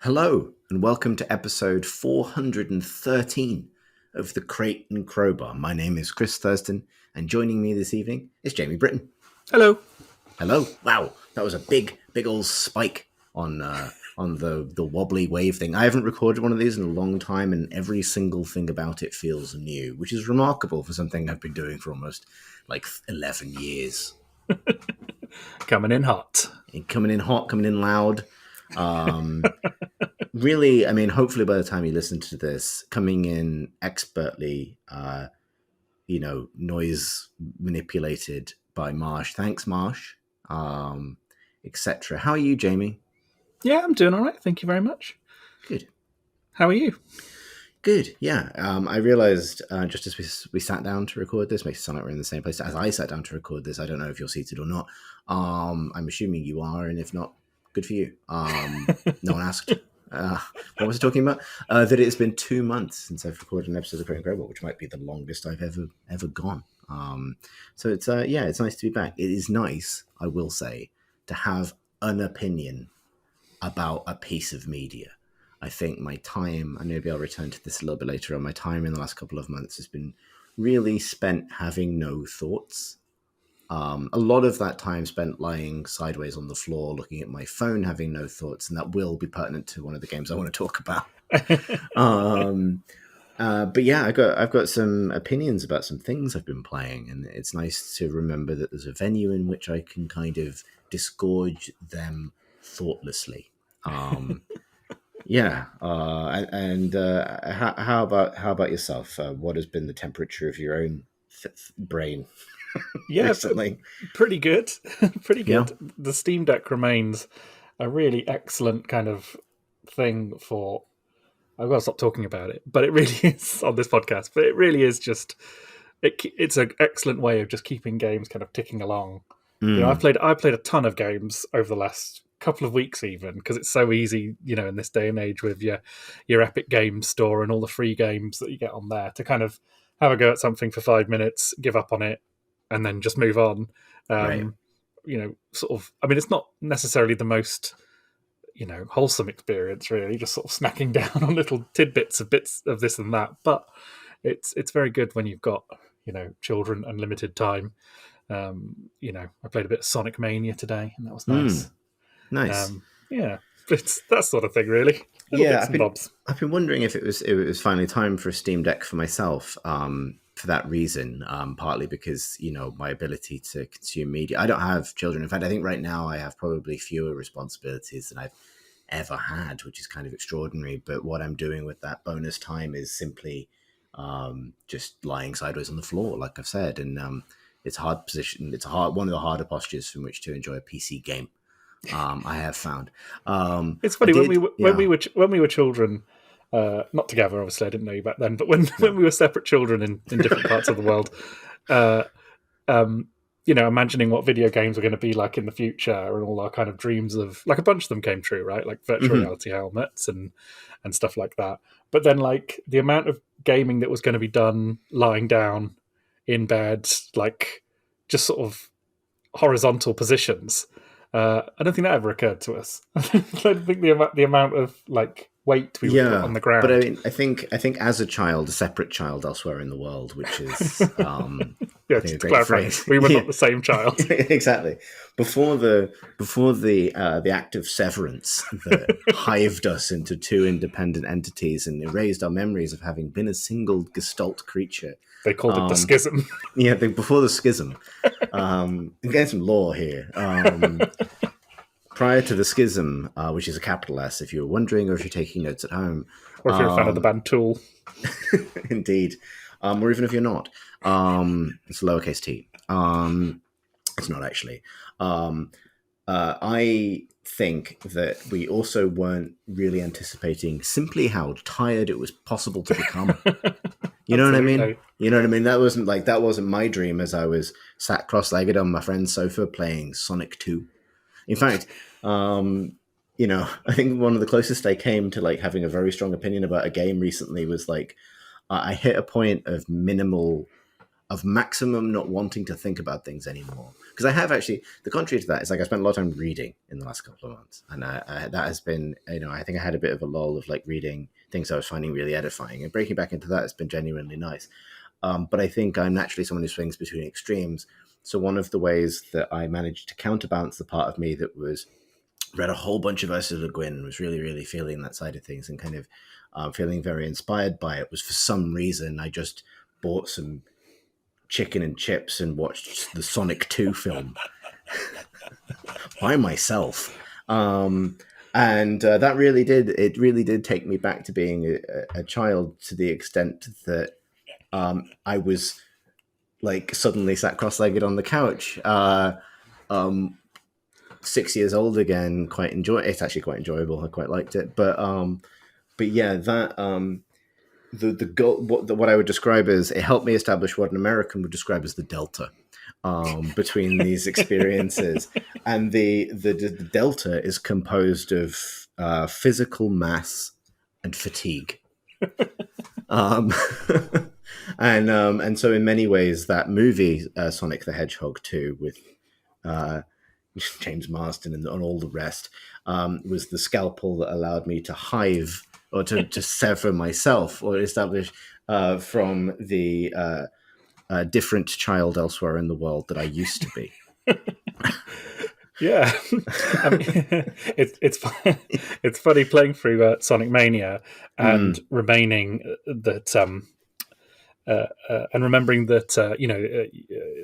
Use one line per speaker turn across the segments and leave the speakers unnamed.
Hello, and welcome to episode 413 of The Crate and Crowbar. My name is Chris Thurston, and joining me this evening is Jamie Britton.
Hello.
Hello. Wow, that was a big old spike on the wobbly wave thing. I haven't recorded one of these in a long time, and every single thing about it feels new, which is remarkable for something I've been doing for almost 11 years.
Coming in hot.
Coming in hot, coming in loud. Really, I mean, hopefully by the time you listen to this, coming in expertly, noise manipulated by Marsh. Thanks, Marsh, etc. How are you, Jamie?
Yeah, I'm doing all right. Thank you very much.
Good.
How are you? Good.
Yeah. I realized just as we sat down to record this, makes it sound like we're in the same place as I sat down to record this. I don't know if you're seated or not. I'm assuming you are, and if not, good for you. No one asked. What was I talking about? That it's been 2 months since I've recorded an episode of Crate and Crowbar, which might be the longest I've ever gone. So it's it's nice to be back. It is nice, I will say, to have an opinion about a piece of media. I think my time, and maybe I'll return to this a little bit later on, my time in the last couple of months has been really spent having no thoughts. A lot of that time spent lying sideways on the floor, looking at my phone, having no thoughts, and that will be pertinent to one of the games I want to talk about. But yeah, I've got some opinions about some things I've been playing, and it's nice to remember that there's a venue in which I can kind of disgorge them thoughtlessly. Yeah, and how about yourself? What has been the temperature of your own brain?
Yeah,
recently?
Pretty good. Pretty good.
Yeah.
The Steam Deck remains a really excellent kind of thing for... I've got to stop talking about it, but it really is on this podcast. But it really is just... It's an excellent way of just keeping games kind of ticking along. You know, I've played a ton of games over the last couple of weeks even, because it's so easy, in this day and age with your Epic Games store and all the free games that you get on there to kind of have a go at something for 5 minutes, give up on it, and then just move on.
Right.
Sort of, I mean, it's not necessarily the most, wholesome experience, really, just sort of snacking down on little tidbits of bits of this and that. But it's very good when you've got, children and limited time. I played a bit of Sonic Mania today, and that was nice.
Nice.
It's that sort of thing, really.
I've been wondering if it was finally time for a Steam Deck for myself. For that reason, partly because my ability to consume media. I don't have children. In fact, I think right now I have probably fewer responsibilities than I've ever had, which is kind of extraordinary. But what I'm doing with that bonus time is simply just lying sideways on the floor, like I've said, and it's a hard position. It's one of the harder postures from which to enjoy a PC game. I have found.
It's funny when we were children. Not together, obviously. I didn't know you back then, but when we were separate children in different parts of the world, imagining what video games were going to be like in the future, and all our kind of dreams of, like, a bunch of them came true, right? Like virtual reality helmets and stuff like that. But then, like, the amount of gaming that was going to be done lying down in bed, like, just sort of horizontal positions. I don't think that ever occurred to us. I don't think the amount of, like, weight we would put on the ground.
But I mean, I think as a child, a separate child elsewhere in the world, which is
yeah, to clarify, we were not the same child.
Exactly. Before the act of severance that hived us into two independent entities and erased our memories of having been a single gestalt creature.
They called it the schism.
Yeah, before the schism. I'm getting some lore here. Prior to the schism, which is a capital S, if you were wondering, or if you're taking notes at home.
Or if you're a fan of the band Tool.
Indeed. Or even if you're not. It's a lowercase t. It's not actually. I think that we also weren't really anticipating simply how tired it was possible to become. You know what I mean? You know what I mean? That wasn't my dream as I was sat cross-legged on my friend's sofa playing Sonic 2. In fact, I think one of the closest I came to like having a very strong opinion about a game recently was like I hit a point of maximum not wanting to think about things anymore. because I have actually, the contrary to that is like I spent a lot of time reading in the last couple of months, and that has been, I think I had a bit of a lull of like reading things I was finding really edifying, and breaking back into that has been genuinely nice. But I think I'm naturally someone who swings between extremes. So one of the ways that I managed to counterbalance the part of me that was read a whole bunch of Ursula Le Guin, was really, really feeling that side of things and kind of feeling very inspired by it, was for some reason I just bought some chicken and chips and watched the Sonic 2 film by myself. And that really did take me back to being a child, to the extent that I was like suddenly sat cross-legged on the couch, 6 years old again. It's actually quite enjoyable. I quite liked it, but yeah, that the goal, what I would describe as, it helped me establish what an American would describe as the delta between these experiences, and the delta is composed of physical mass and fatigue. And so in many ways that movie, Sonic the Hedgehog 2, with James Marsden and all the rest, was the scalpel that allowed me to hive, or to sever myself, or establish from the different child elsewhere in the world that I used to be.
Yeah, I mean, it's funny playing through Sonic Mania and remaining that and remembering that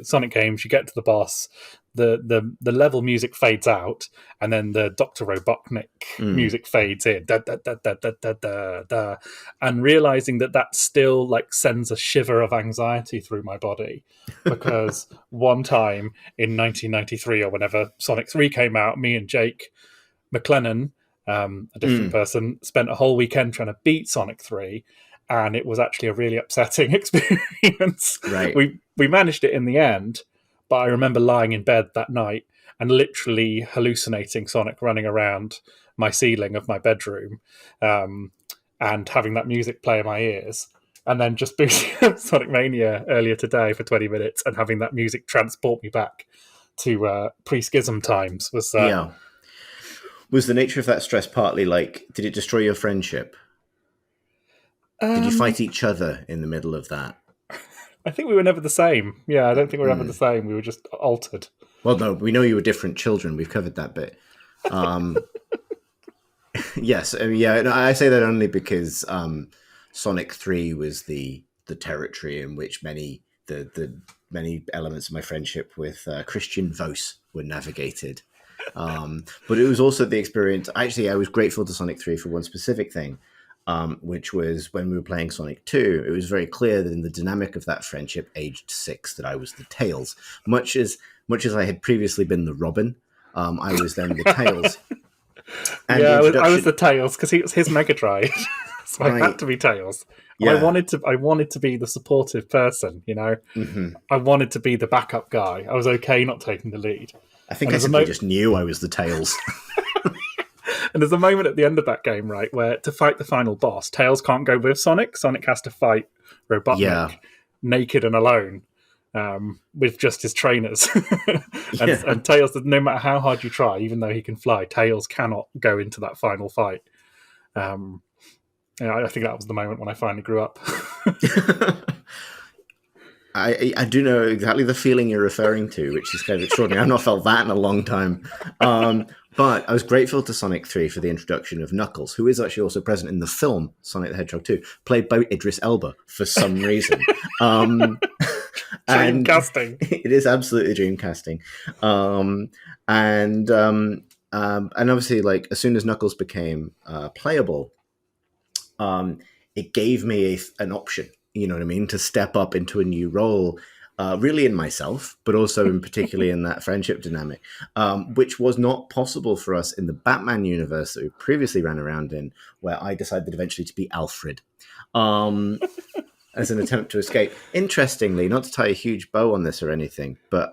Sonic games, you get to the boss, the level music fades out, and then the Dr. Robotnik music fades in, da, da, da, da, da, da, da, da, and realizing that still like sends a shiver of anxiety through my body, because one time in 1993 or whenever Sonic 3 came out, me and Jake McLennan, a different person, spent a whole weekend trying to beat Sonic 3, and it was actually a really upsetting experience.
Right.
We managed it in the end, but I remember lying in bed that night and literally hallucinating Sonic running around my ceiling of my bedroom, and having that music play in my ears, and then just booting Sonic Mania earlier today for 20 minutes and having that music transport me back to pre-schism times. Was
the nature of that stress partly like, did it destroy your friendship? Did you fight each other in the middle of that?
I think we were never the same. Yeah, I don't think we were ever the same. We were just altered.
Well, no, we know you were different children. We've covered that bit. Yes, I mean, yeah. No, I say that only because Sonic 3 was the territory in which many elements of my friendship with Christian Vos were navigated. But it was also the experience. Actually, I was grateful to Sonic 3 for one specific thing. Which was when we were playing Sonic 2, it was very clear that in the dynamic of that friendship, aged 6, that I was the Tails. Much as I had previously been the Robin, I was then the Tails.
And yeah, I was the Tails because he was his Mega Drive, so I had to be Tails. Yeah. I wanted to be the supportive person, you know. Mm-hmm. I wanted to be the backup guy. I was okay not taking the lead.
I think I simply just knew I was the Tails.
And there's a moment at the end of that game, right, where to fight the final boss, Tails can't go with Sonic. Sonic has to fight Robotnik naked and alone, with just his trainers. And Tails, no matter how hard you try, even though he can fly, Tails cannot go into that final fight. I think that was the moment when I finally grew up.
I do know exactly the feeling you're referring to, which is kind of extraordinary. I've not felt that in a long time. But I was grateful to Sonic 3 for the introduction of Knuckles, who is actually also present in the film Sonic the Hedgehog 2, played by Idris Elba for some reason.
Dreamcasting.
It is absolutely dreamcasting. And obviously, like, as soon as Knuckles became playable, it gave me an option, you know what I mean, to step up into a new role, really in myself, but also in particularly in that friendship dynamic, which was not possible for us in the Batman universe that we previously ran around in, where I decided eventually to be Alfred as an attempt to escape. Interestingly, not to tie a huge bow on this or anything, but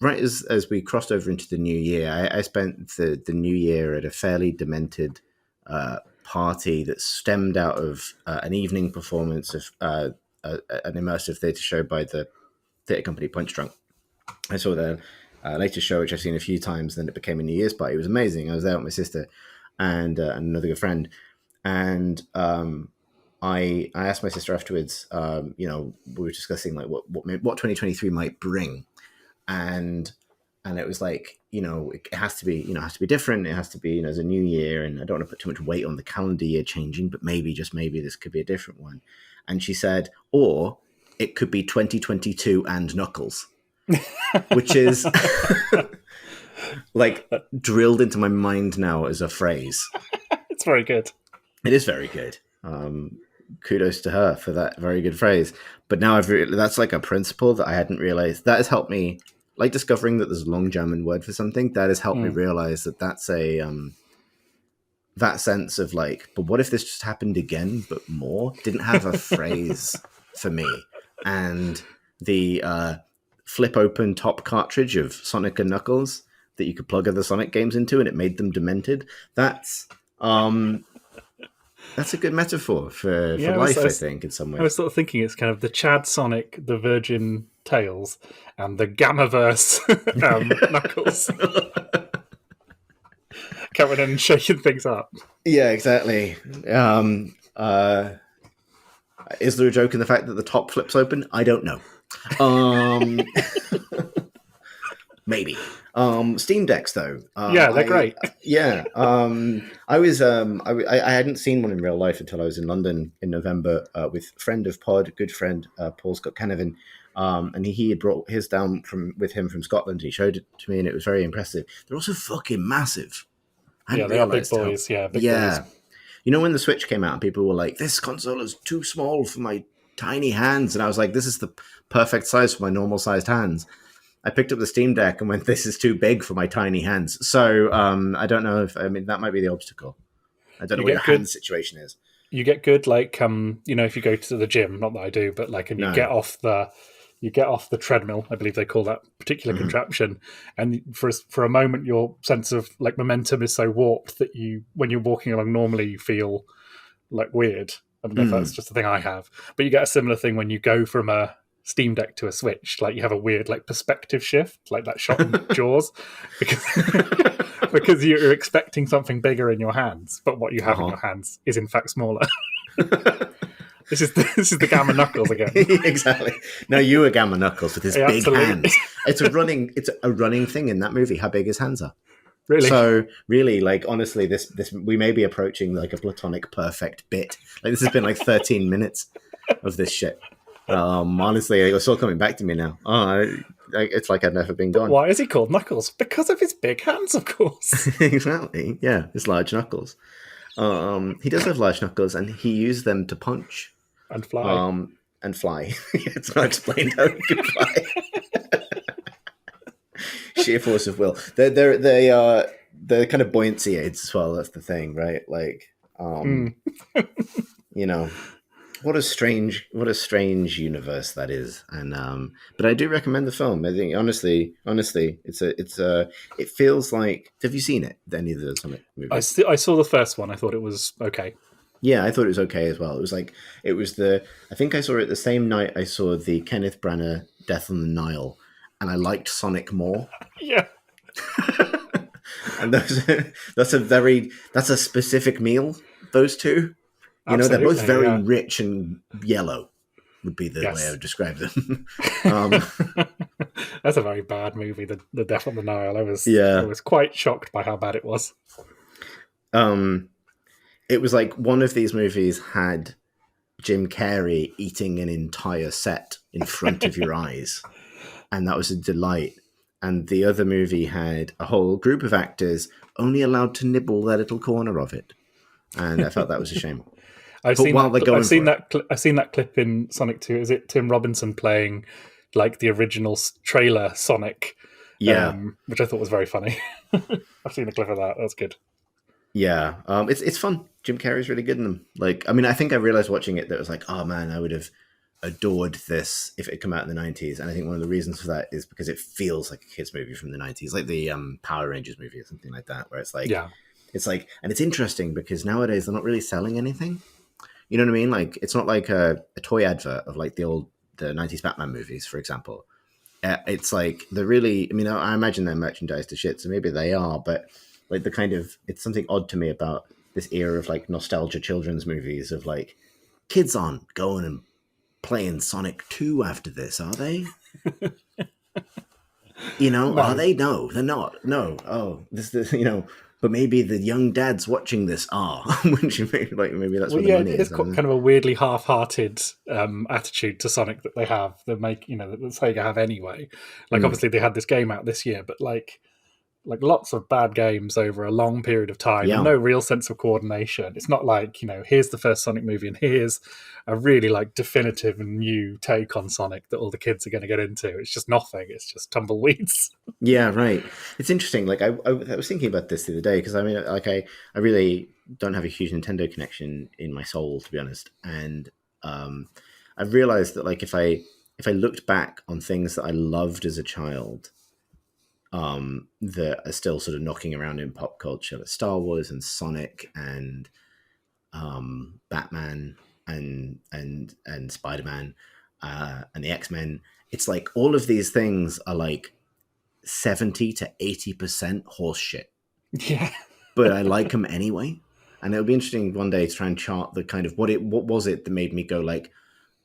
right as we crossed over into the new year, I spent the new year at a fairly demented party that stemmed out of an evening performance of an immersive theatre show by the theatre company Punch Drunk. I saw the latest show, which I've seen a few times. Then it became a New Year's party. It was amazing. I was there with my sister and another good friend, and I asked my sister afterwards. We were discussing like what 2023 might bring, and it was like, it has to be, different. It has to be, as a new year, and I don't want to put too much weight on the calendar year changing, but maybe, just maybe, this could be a different one. And she said, or it could be 2022 and Knuckles, which is like drilled into my mind now as a phrase.
It's very good.
It is very good. Kudos to her for that very good phrase. But now that's like a principle that I hadn't realized. That has helped me, like discovering that there's a long German word for something. That has helped me realize that that's a that sense of like, but what if this just happened again, but more? Didn't have a phrase for me. And the flip open top cartridge of Sonic and Knuckles that you could plug other Sonic games into, and it made them demented. That's a good metaphor for life, I think, in some way.
I was sort of thinking it's kind of the Chad Sonic, the Virgin Tails, and the Gammaverse Knuckles. Coming in and shaking things up.
Yeah, exactly. Is there a joke in the fact that the top flips open? I don't know. Maybe. Steam Decks, though.
Yeah, they're great.
Yeah. I was. I hadn't seen one in real life until I was in London in November with friend of pod, good friend Paul Scott Canavan, and he had brought his down with him from Scotland. He showed it to me, and it was very impressive. They're also fucking massive.
Yeah, they are big boys. Big boys.
When the Switch came out and people were like, this console is too small for my tiny hands. And I was like, this is the perfect size for my normal sized hands. I picked up the Steam Deck and went, this is too big for my tiny hands. So I don't know that might be the obstacle. I don't know what your hand situation is.
You get good, like, if you go to the gym, not that I do, but like, and you get off the treadmill, I believe they call that particular contraption, and for a moment your sense of like momentum is so warped that when you're walking along normally you feel like weird. I don't know if that's just a thing I have, but you get a similar thing when you go from a Steam Deck to a Switch. Like you have a weird like perspective shift, like that shot in Jaws, because you're expecting something bigger in your hands, but what you have in your hands is in fact smaller. This is the Gamma Knuckles again.
Exactly. Now you are Gamma Knuckles with his big hands. It's a running thing in that movie. How big his hands are.
Really?
So really, like, honestly, this we may be approaching like a platonic perfect bit. Like this has been like 13 minutes of this shit. Honestly, it's all coming back to me now. It's like I've never been gone.
Why is he called Knuckles? Because of his big hands, of course.
Exactly. Yeah, his large knuckles. He does have large knuckles, and he used them to punch.
And fly.
It's not explained how he can fly. Sheer force of will. They're kind of buoyancy aids as well. That's the thing, right? Like, what a strange universe that is. And but I do recommend the film. I think honestly, it feels like. Have you seen it? Any of the Sonic movies?
I saw the first one. I thought it was okay.
Yeah, I thought it was okay as well. I think I saw it the same night I saw the Kenneth Branagh Death on the Nile, and I liked Sonic more.
Yeah.
And that's a specific meal, those two. They're both very rich and yellow, would be the way I would describe them.
That's a very bad movie, the Death on the Nile. I was quite shocked by how bad it was.
It was like one of these movies had Jim Carrey eating an entire set in front of your eyes, and that was a delight. And the other movie had a whole group of actors only allowed to nibble their little corner of it, and I felt that was a shame.
I've seen that clip in Sonic 2. Is it Tim Robinson playing like the original trailer Sonic?
Yeah,
which I thought was very funny. I've seen a clip of that. That's good.
Yeah, it's fun. Jim Carrey's really good in them. Like, I mean, I think I realized watching it that it was like, oh man, I would have adored this if it had come out in the 90s. And I think one of the reasons for that is because it feels like a kid's movie from the 90s, like the Power Rangers movie or something like that, where it's like, it's like, and it's interesting because nowadays they're not really selling anything. You know what I mean? Like, it's not like a toy advert of like the 90s Batman movies, for example. it's like they're really. I mean, I imagine they're merchandised to shit, so maybe they are. But like the kind of, it's something odd to me about this era of like nostalgia children's movies of like kids aren't going and playing Sonic 2 after this, are they?
No.
Are they? No, they're not. No. Oh, this, but maybe the young dads watching this are. Which maybe that's where the money
it's
is.
kind of a weirdly half-hearted attitude to Sonic that they have. That make that Sega have anyway. Like obviously they had this game out this year, but like lots of bad games over a long period of time and no real sense of coordination. It's not like, here's the first Sonic movie and here's a really like definitive and new take on Sonic that all the kids are going to get into. It's just nothing. It's just tumbleweeds.
Yeah, right. It's interesting. Like I was thinking about this the other day because I mean, like I really don't have a huge Nintendo connection in my soul, to be honest. And I've realized that like if I looked back on things that I loved as a child, that are still sort of knocking around in pop culture, like Star Wars and Sonic and Batman and Spider-Man and the X-Men. It's like all of these things are like 70 to 80% horse shit.
Yeah.
But I like them anyway. And it'll be interesting one day to try and chart the kind of what was it that made me go like,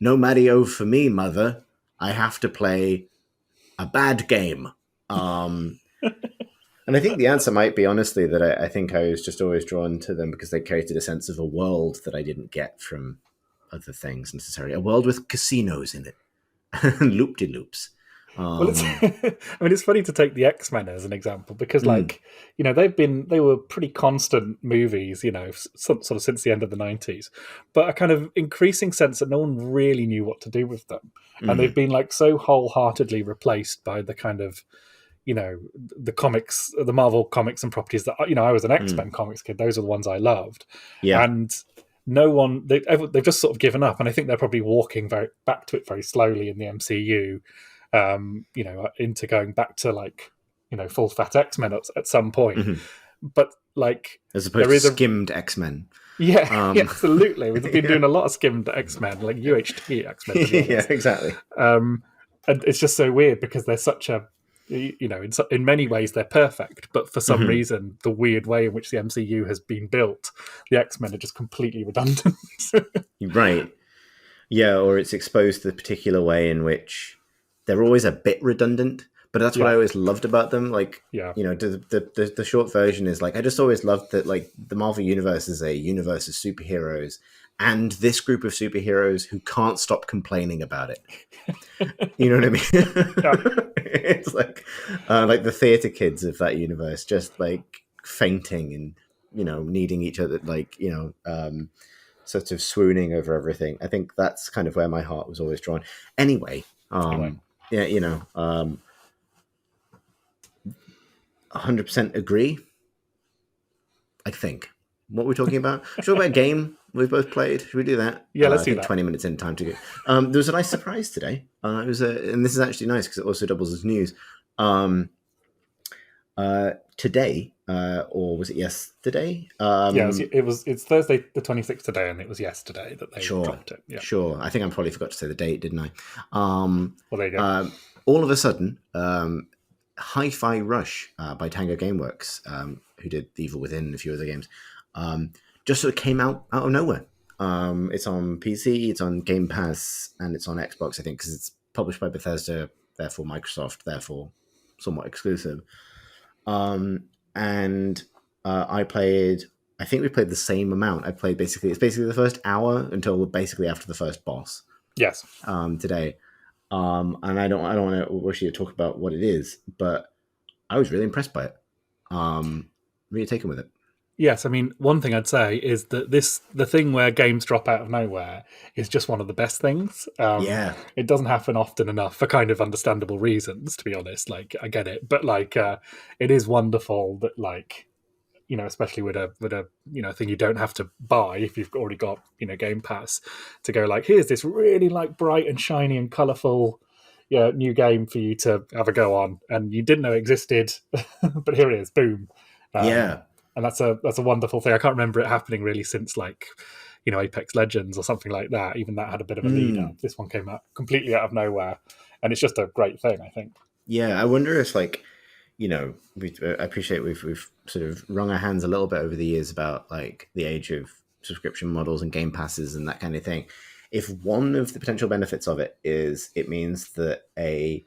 no Mario for me, mother. I have to play a bad game. And I think the answer might be honestly that I think I was just always drawn to them because they created a sense of a world that I didn't get from other things necessarily. A world with casinos in it and loop-de-loops.
Well, it's funny to take the X-Men as an example because, like, they were pretty constant movies, sort of since the end of the 90s, but a kind of increasing sense that no one really knew what to do with them, and they've been like so wholeheartedly replaced by the kind of, the comics, the Marvel comics and properties that I was an X-Men comics kid; those are the ones I loved, and no one they've just sort of given up, and I think they're probably walking back to it very slowly in the MCU. Into going back to like, full fat X-Men at some point. But like,
as opposed to skimmed X-Men.
Yeah, absolutely. We've been doing a lot of skimmed X-Men, like UHT X-Men.
Yeah, exactly.
And it's just so weird because they're such a, in many ways they're perfect, but for some reason, the weird way in which the MCU has been built, the X-Men are just completely redundant.
Right. Yeah, or it's exposed to the particular way in which they're always a bit redundant, but that's what I always loved about them. Like, the short version is like, I just always loved that like the Marvel Universe is a universe of superheroes and this group of superheroes who can't stop complaining about it. You know what I mean? It's like the theater kids of that universe, just like fainting and, needing each other, like, sort of swooning over everything. I think that's kind of where my heart was always drawn. Anyway. 100% agree. I think. What we're talking about? Should we talk about a game we've both played? Should we do that?
Yeah, let's do that.
20 minutes in, time to go. There was a nice surprise today. And this is actually nice because it also doubles as news. Today, or was it yesterday?
It's Thursday the 26th today, and it was yesterday that they dropped it. Yeah.
Sure. I think I probably forgot to say the date, didn't I?
Well, there you go.
All of a sudden, Hi-Fi Rush by Tango Gameworks, who did The Evil Within and a few other games, just sort of came out of nowhere. It's on PC, it's on Game Pass, and it's on Xbox, I think, because it's published by Bethesda, therefore Microsoft, therefore somewhat exclusive. And I think we played the same amount. It's basically the first hour until basically after the first boss.
Yes.
Today. And I don't want to rush you to talk about what it is, but I was really impressed by it. Really taken with it.
Yes, I mean, one thing I'd say is that the thing where games drop out of nowhere is just one of the best things. It doesn't happen often enough for kind of understandable reasons, to be honest. Like, I get it, but like, it is wonderful that like, especially with a thing you don't have to buy if you've already got Game Pass, to go like, here's this really like bright and shiny and colourful new game for you to have a go on, and you didn't know it existed, but here it is, boom. And that's a wonderful thing. I can't remember it happening really since like, Apex Legends or something like that. Even that had a bit of a lead up. This one came out completely out of nowhere. and it's just a great thing, I think.
Yeah, I wonder if like, I appreciate we've sort of wrung our hands a little bit over the years about like the age of subscription models and game passes and that kind of thing. If one of the potential benefits of it is it means that a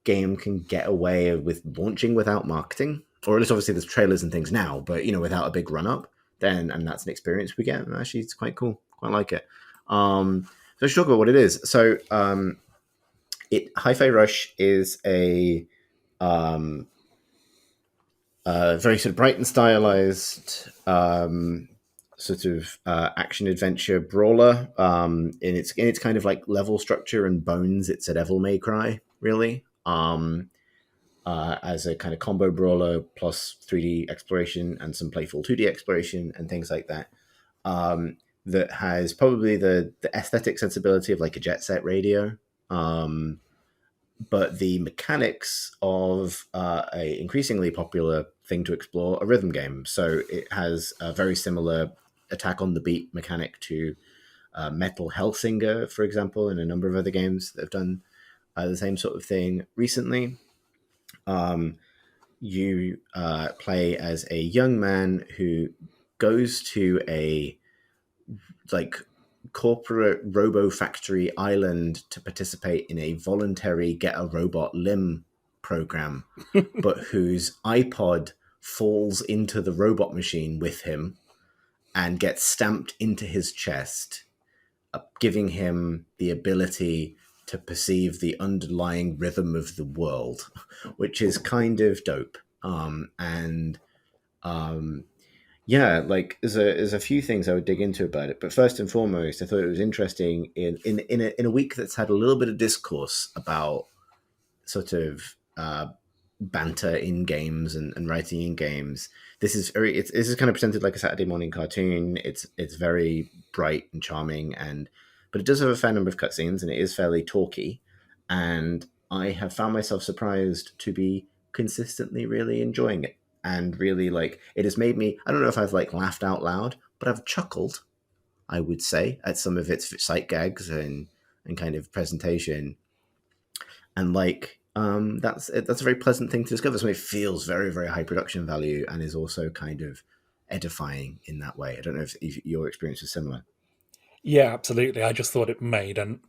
game can get away with launching without marketing, or at least obviously there's trailers and things now, but without a big run up, then and that's an experience we get. And actually, it's quite cool. Quite like it. So let's talk about what it is. So Hi-Fi Rush is a very sort of bright and stylized sort of action adventure brawler. In its kind of like level structure and bones, it's a Devil May Cry, really. As a kind of combo brawler plus 3D exploration and some playful 2D exploration and things like that. That has probably the aesthetic sensibility of like a Jet Set Radio. But the mechanics of a increasingly popular thing to explore, a rhythm game. So it has a very similar attack on the beat mechanic to Metal Hellsinger, for example, and a number of other games that have done the same sort of thing recently. You play as a young man who goes to a like corporate robo factory island to participate in a voluntary get a robot limb program, but whose iPod falls into the robot machine with him and gets stamped into his chest, giving him the ability to perceive the underlying rhythm of the world, which is kind of dope. Yeah, like there's a few things I would dig into about it, but first and foremost, I thought it was interesting in a week that's had a little bit of discourse about sort of banter in games and writing in games. This is this is kind of presented like a Saturday morning cartoon. It's very bright and charming, but it does have a fair number of cutscenes and it is fairly talky. And I have found myself surprised to be consistently really enjoying it. And really, like, it has made me, I don't know if I've like laughed out loud, but I've chuckled, I would say, at some of its sight gags and kind of presentation. And like, that's a very pleasant thing to discover. So it feels very, very high production value and is also kind of edifying in that way. I don't know if your experience is similar.
Yeah, absolutely. I just thought it made an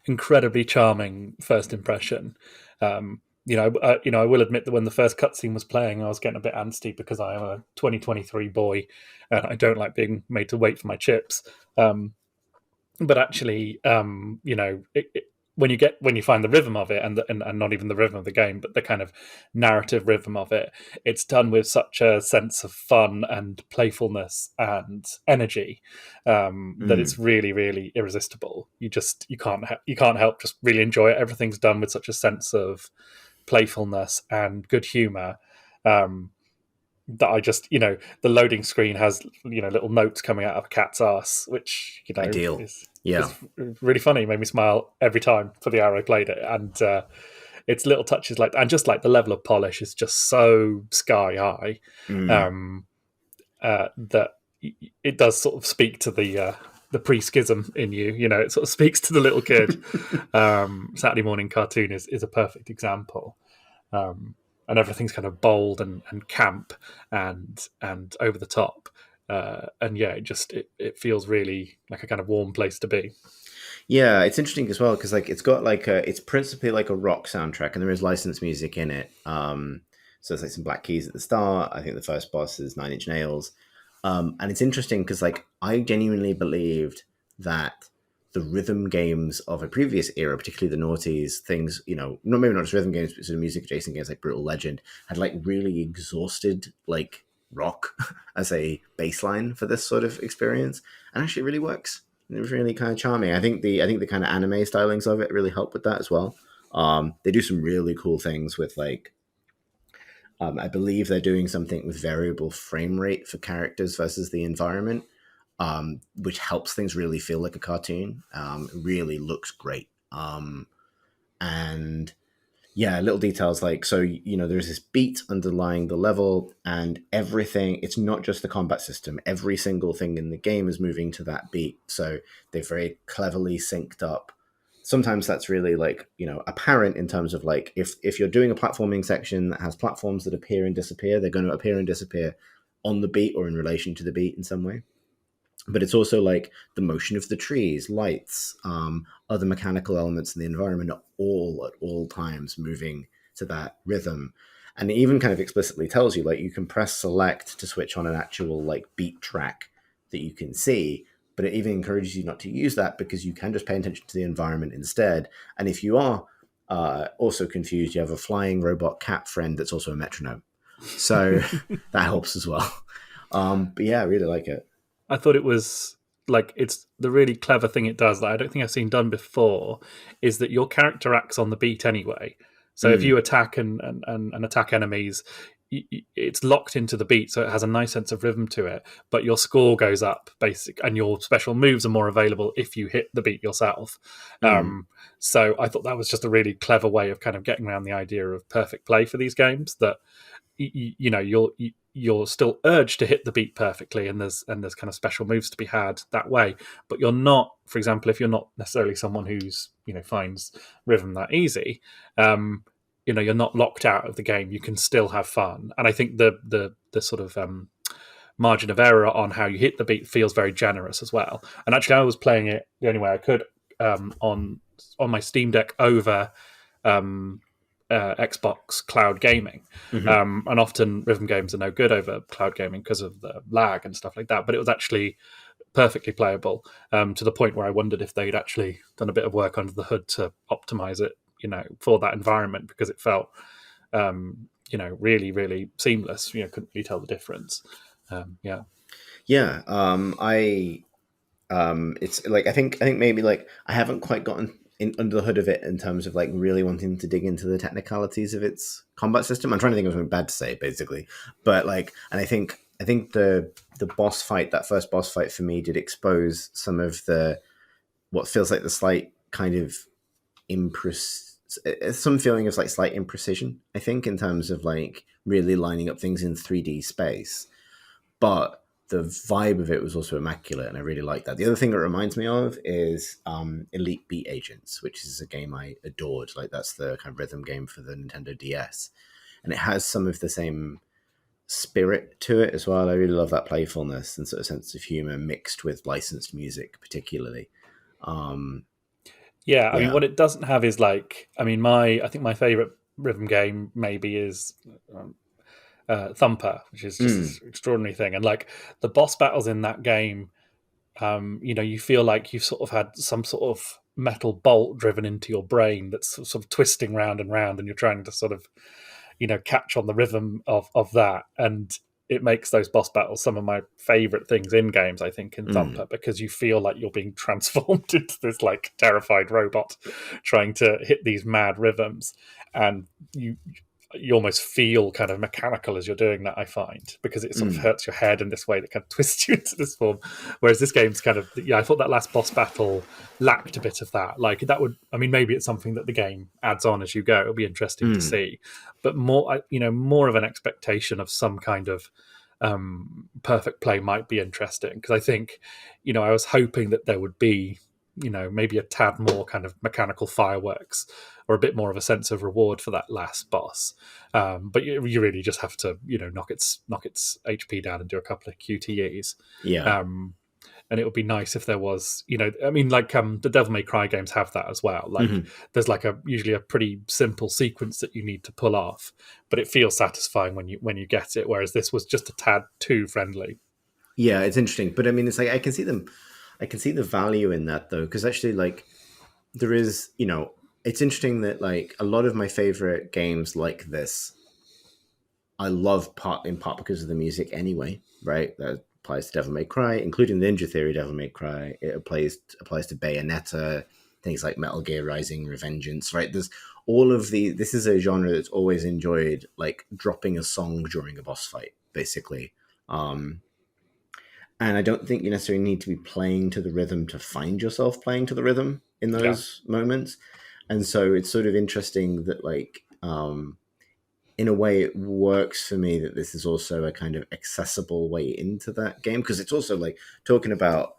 incredibly charming first impression. I will admit that when the first cutscene was playing, I was getting a bit antsy because I am a 2023 boy and I don't like being made to wait for my chips. But actually, when you find the rhythm of it, and not even the rhythm of the game, but the kind of narrative rhythm of it, it's done with such a sense of fun and playfulness and energy that it's really, really irresistible. You can't help just really enjoy it. Everything's done with such a sense of playfulness and good humor. That I just, the loading screen has, little notes coming out of a cat's ass, which,
Ideal.
is really funny. It made me smile every time for the hour I played it. And it's little touches like, and just like the level of polish is just so sky high that it does sort of speak to the pre-schism in you. It sort of speaks to the little kid. Saturday morning cartoon is a perfect example. And everything's kind of bold and camp and over the top. And yeah, it feels really like a kind of warm place to be.
Yeah, it's interesting as well because like it's got like it's principally like a rock soundtrack and there is licensed music in it. So it's like some Black Keys at the start. I think the first boss is 9 Inch Nails. And it's interesting because like I genuinely believed that the rhythm games of a previous era, particularly the noughties, things, maybe not just rhythm games, but sort of music adjacent games like Brutal Legend, had like really exhausted like rock as a baseline for this sort of experience. And actually it really works. It was really kind of charming. I think the kind of anime stylings of it really help with that as well. They do some really cool things with like, I believe they're doing something with variable frame rate for characters versus the environment. Which helps things really feel like a cartoon. It really looks great. And yeah, little details like, so, there's this beat underlying the level and everything. It's not just the combat system. Every single thing in the game is moving to that beat. So they've very cleverly synced up sometimes that's really like, apparent in terms of like, if you're doing a platforming section that has platforms that appear and disappear, they're going to appear and disappear on the beat or in relation to the beat in some way. But it's also like the motion of the trees, lights, other mechanical elements in the environment are all at all times moving to that rhythm. And it even kind of explicitly tells you, like, you can press select to switch on an actual like beat track that you can see, but it even encourages you not to use that because you can just pay attention to the environment instead. And if you are also confused, you have a flying robot cat friend that's also a metronome. So that helps as well. But yeah, I really like it.
I thought it was like, it's the really clever thing it does that I don't think I've seen done before, is that your character acts on the beat anyway. So if you attack and attack enemies, it's locked into the beat, so it has a nice sense of rhythm to it. But your score goes up, and your special moves are more available if you hit the beat yourself. So I thought that was just a really clever way of kind of getting around the idea of perfect play for these games. That you're still urged to hit the beat perfectly, and there's kind of special moves to be had that way. But you're not, for example, if you're not necessarily someone who's finds rhythm that easy, you're not locked out of the game. You can still have fun, and I think the sort of margin of error on how you hit the beat feels very generous as well. And actually, I was playing it the only way I could on my Steam Deck over Xbox cloud gaming. And often rhythm games are no good over cloud gaming because of the lag and stuff like that. But it was actually perfectly playable, to the point where I wondered if they'd actually done a bit of work under the hood to optimize it, for that environment, because it felt, really, really seamless. Couldn't really tell the difference.
It's like, I think maybe like I haven't quite gotten under the hood of it in terms of like really wanting to dig into the technicalities of its combat system. I'm trying to think of something bad to say, basically, but like, and I think the boss fight, that first boss fight for me, did expose some of what feels like the slight kind of some feeling of like slight imprecision, I think, in terms of like really lining up things in 3D space. But the vibe of it was also immaculate, and I really like that. The other thing it reminds me of is Elite Beat Agents, which is a game I adored. Like, that's the kind of rhythm game for the Nintendo DS, and it has some of the same spirit to it as well. I really love that playfulness and sort of sense of humor mixed with licensed music, particularly.
I mean, what it doesn't have is like, I think my favorite rhythm game maybe is Thumper, which is just an extraordinary thing. And like the boss battles in that game, you feel like you've sort of had some sort of metal bolt driven into your brain that's sort of twisting round and round, and you're trying to sort of, catch on the rhythm of that. And it makes those boss battles some of my favorite things in games, I think, in Thumper, because you feel like you're being transformed into this like terrified robot trying to hit these mad rhythms, and you almost feel kind of mechanical as you're doing that, I find, because it sort of hurts your head in this way that kind of twists you into this form. Whereas this game's kind of, I thought that last boss battle lacked a bit of that. Like, that would, maybe it's something that the game adds on as you go. It'll be interesting to see. But more of an expectation of some kind of perfect play might be interesting, because I think, I was hoping that there would be, maybe a tad more kind of mechanical fireworks, or a bit more of a sense of reward for that last boss. But you really just have to, knock its HP down and do a couple of QTEs. And it would be nice if there was, the Devil May Cry games have that as well. Like, there's like usually a pretty simple sequence that you need to pull off, but it feels satisfying when you get it. Whereas this was just a tad too friendly.
Yeah, it's interesting, but it's like I can see the value in that, though, because actually, like, there is, it's interesting that like a lot of my favorite games like this, I love in part because of the music anyway, right? That applies to Devil May Cry, including Ninja Theory Devil May Cry. It applies to Bayonetta, things like Metal Gear Rising, Revengeance, right? There's all of this is a genre that's always enjoyed like dropping a song during a boss fight, basically. And I don't think you necessarily need to be playing to the rhythm to find yourself playing to the rhythm in those moments. And so it's sort of interesting that, like, in a way, it works for me that this is also a kind of accessible way into that game, because it's also like talking about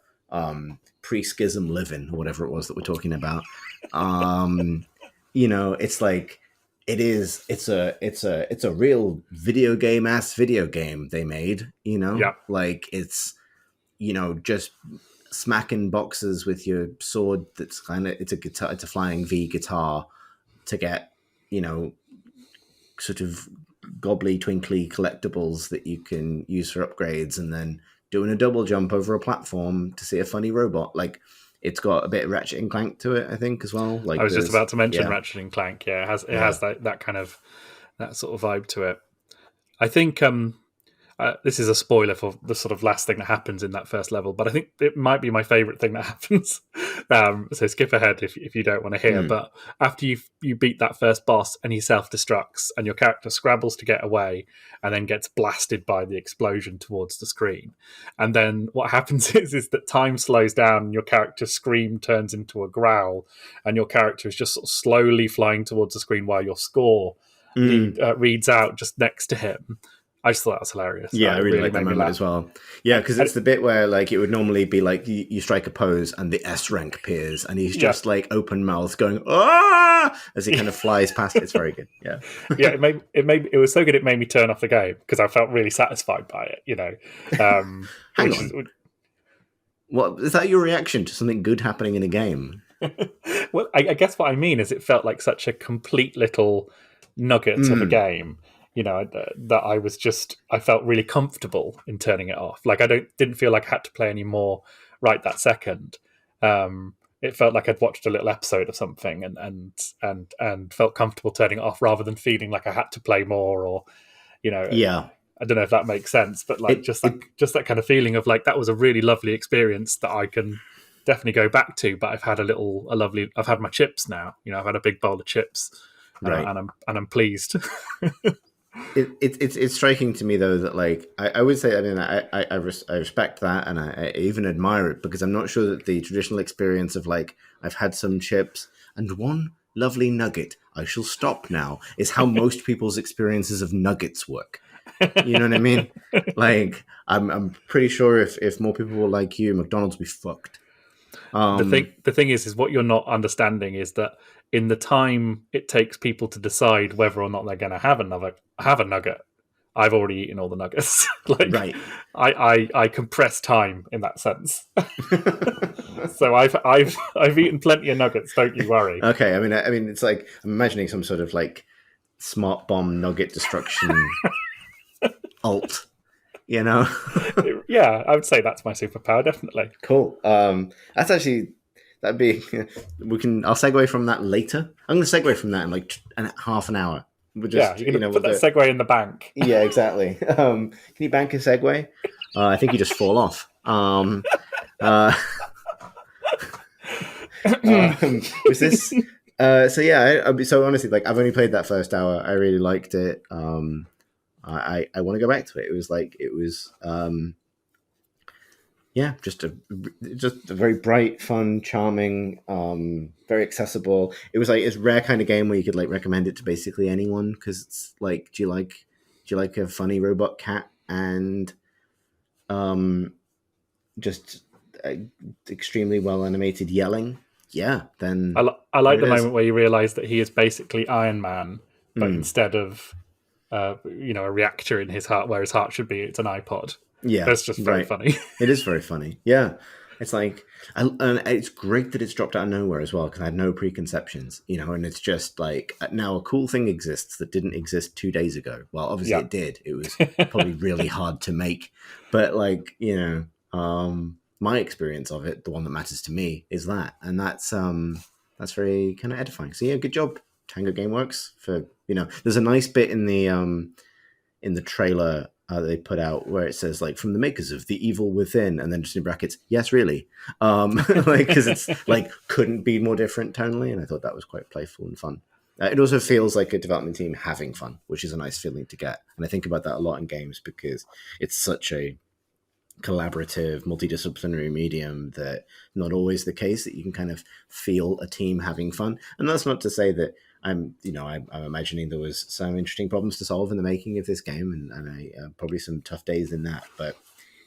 pre-schism living, or whatever it was that we're talking about. It's like it's a real video game they made.
Yeah.
Like it's just smacking boxes with your sword. That's it's a guitar. It's a flying V guitar to get sort of gobbly twinkly collectibles that you can use for upgrades, and then doing a double jump over a platform to see a funny robot. Like it's got a bit of Ratchet and Clank to it, I think, as well. Like
I was just about to mention
yeah.
Ratchet and Clank. Yeah, it has that kind of that sort of vibe to it. I think this is a spoiler for the sort of last thing that happens in that first level, but I think it might be my favorite thing that happens. So skip ahead if you don't want to hear. But after you beat that first boss and he self-destructs and your character scrabbles to get away and then gets blasted by the explosion towards the screen. And then what happens is that time slows down and your character's scream turns into a growl and your character is just sort of slowly flying towards the screen while your score reads out just next to him. I just thought that was hilarious.
Yeah, I really like that moment as well. Yeah, because it's the bit where like it would normally be like you strike a pose and the S rank appears and he's just like open mouth going "ah" as he kind of flies past. It's very good. Yeah,
yeah. It was so good it made me turn off the game because I felt really satisfied by it.
Hang on. What is that? Your reaction to something good happening in a game?
Well, I guess what I mean is it felt like such a complete little nugget of a game. That I felt really comfortable in turning it off. Like I didn't feel like I had to play any more right that second. It felt like I'd watched a little episode of something and felt comfortable turning it off rather than feeling like I had to play more or.
Yeah.
I don't know if that makes sense, but like just that kind of feeling of like that was a really lovely experience that I can definitely go back to. But I've had I've had my chips now. I've had a big bowl of chips,
right?
And I'm pleased.
It's striking to me though that like I would say, I mean, I respect that and I even admire it because I'm not sure that the traditional experience of like I've had some chips and one lovely nugget, I shall stop now, is how most people's experiences of nuggets work. You know what I mean? Like I'm pretty sure if more people were like you, McDonald's would be fucked.
The thing is what you're not understanding is that in the time it takes people to decide whether or not they're going to have a nugget, I've already eaten all the nuggets.
Right.
I compress time in that sense. So I've eaten plenty of nuggets. Don't you worry.
Okay. I mean, it's like I'm imagining some sort of like smart bomb nugget destruction alt.
Yeah, I would say that's my superpower, definitely.
Cool. I'll segue from that later. I'm going to segue from that in like half an hour.
You're going to put that segue in the bank.
Yeah, exactly. Can you bank a segue? I think you just fall off. Was this? So honestly, like I've only played that first hour. I really liked it. I want to go back to it. Just a very bright, fun, charming, very accessible. It was like it's a rare kind of game where you could like recommend it to basically anyone because it's like, do you like a funny robot cat and just extremely well animated yelling? Yeah, then
I like the moment where you realize that he is basically Iron Man, but instead of a reactor in his heart where his heart should be, it's an iPod.
Yeah,
that's just very funny.
It is very funny. Yeah, it's like, and it's great that it's dropped out of nowhere as well because I had no preconceptions, and it's just like now a cool thing exists that didn't exist 2 days ago. Well, obviously it did. It was probably really hard to make, but like my experience of it, the one that matters to me, is that, and that's very kind of edifying. So yeah, good job, Tango Gameworks. For there's a nice bit in the trailer they put out where it says like from the makers of The Evil Within, and then just in brackets, yes, really, like because it's like couldn't be more different tonally, and I thought that was quite playful and fun. It also feels like a development team having fun, which is a nice feeling to get, and I think about that a lot in games because it's such a collaborative, multidisciplinary medium that not always the case that you can kind of feel a team having fun. And that's not to say that I'm imagining there was some interesting problems to solve in the making of this game and probably some tough days in that, but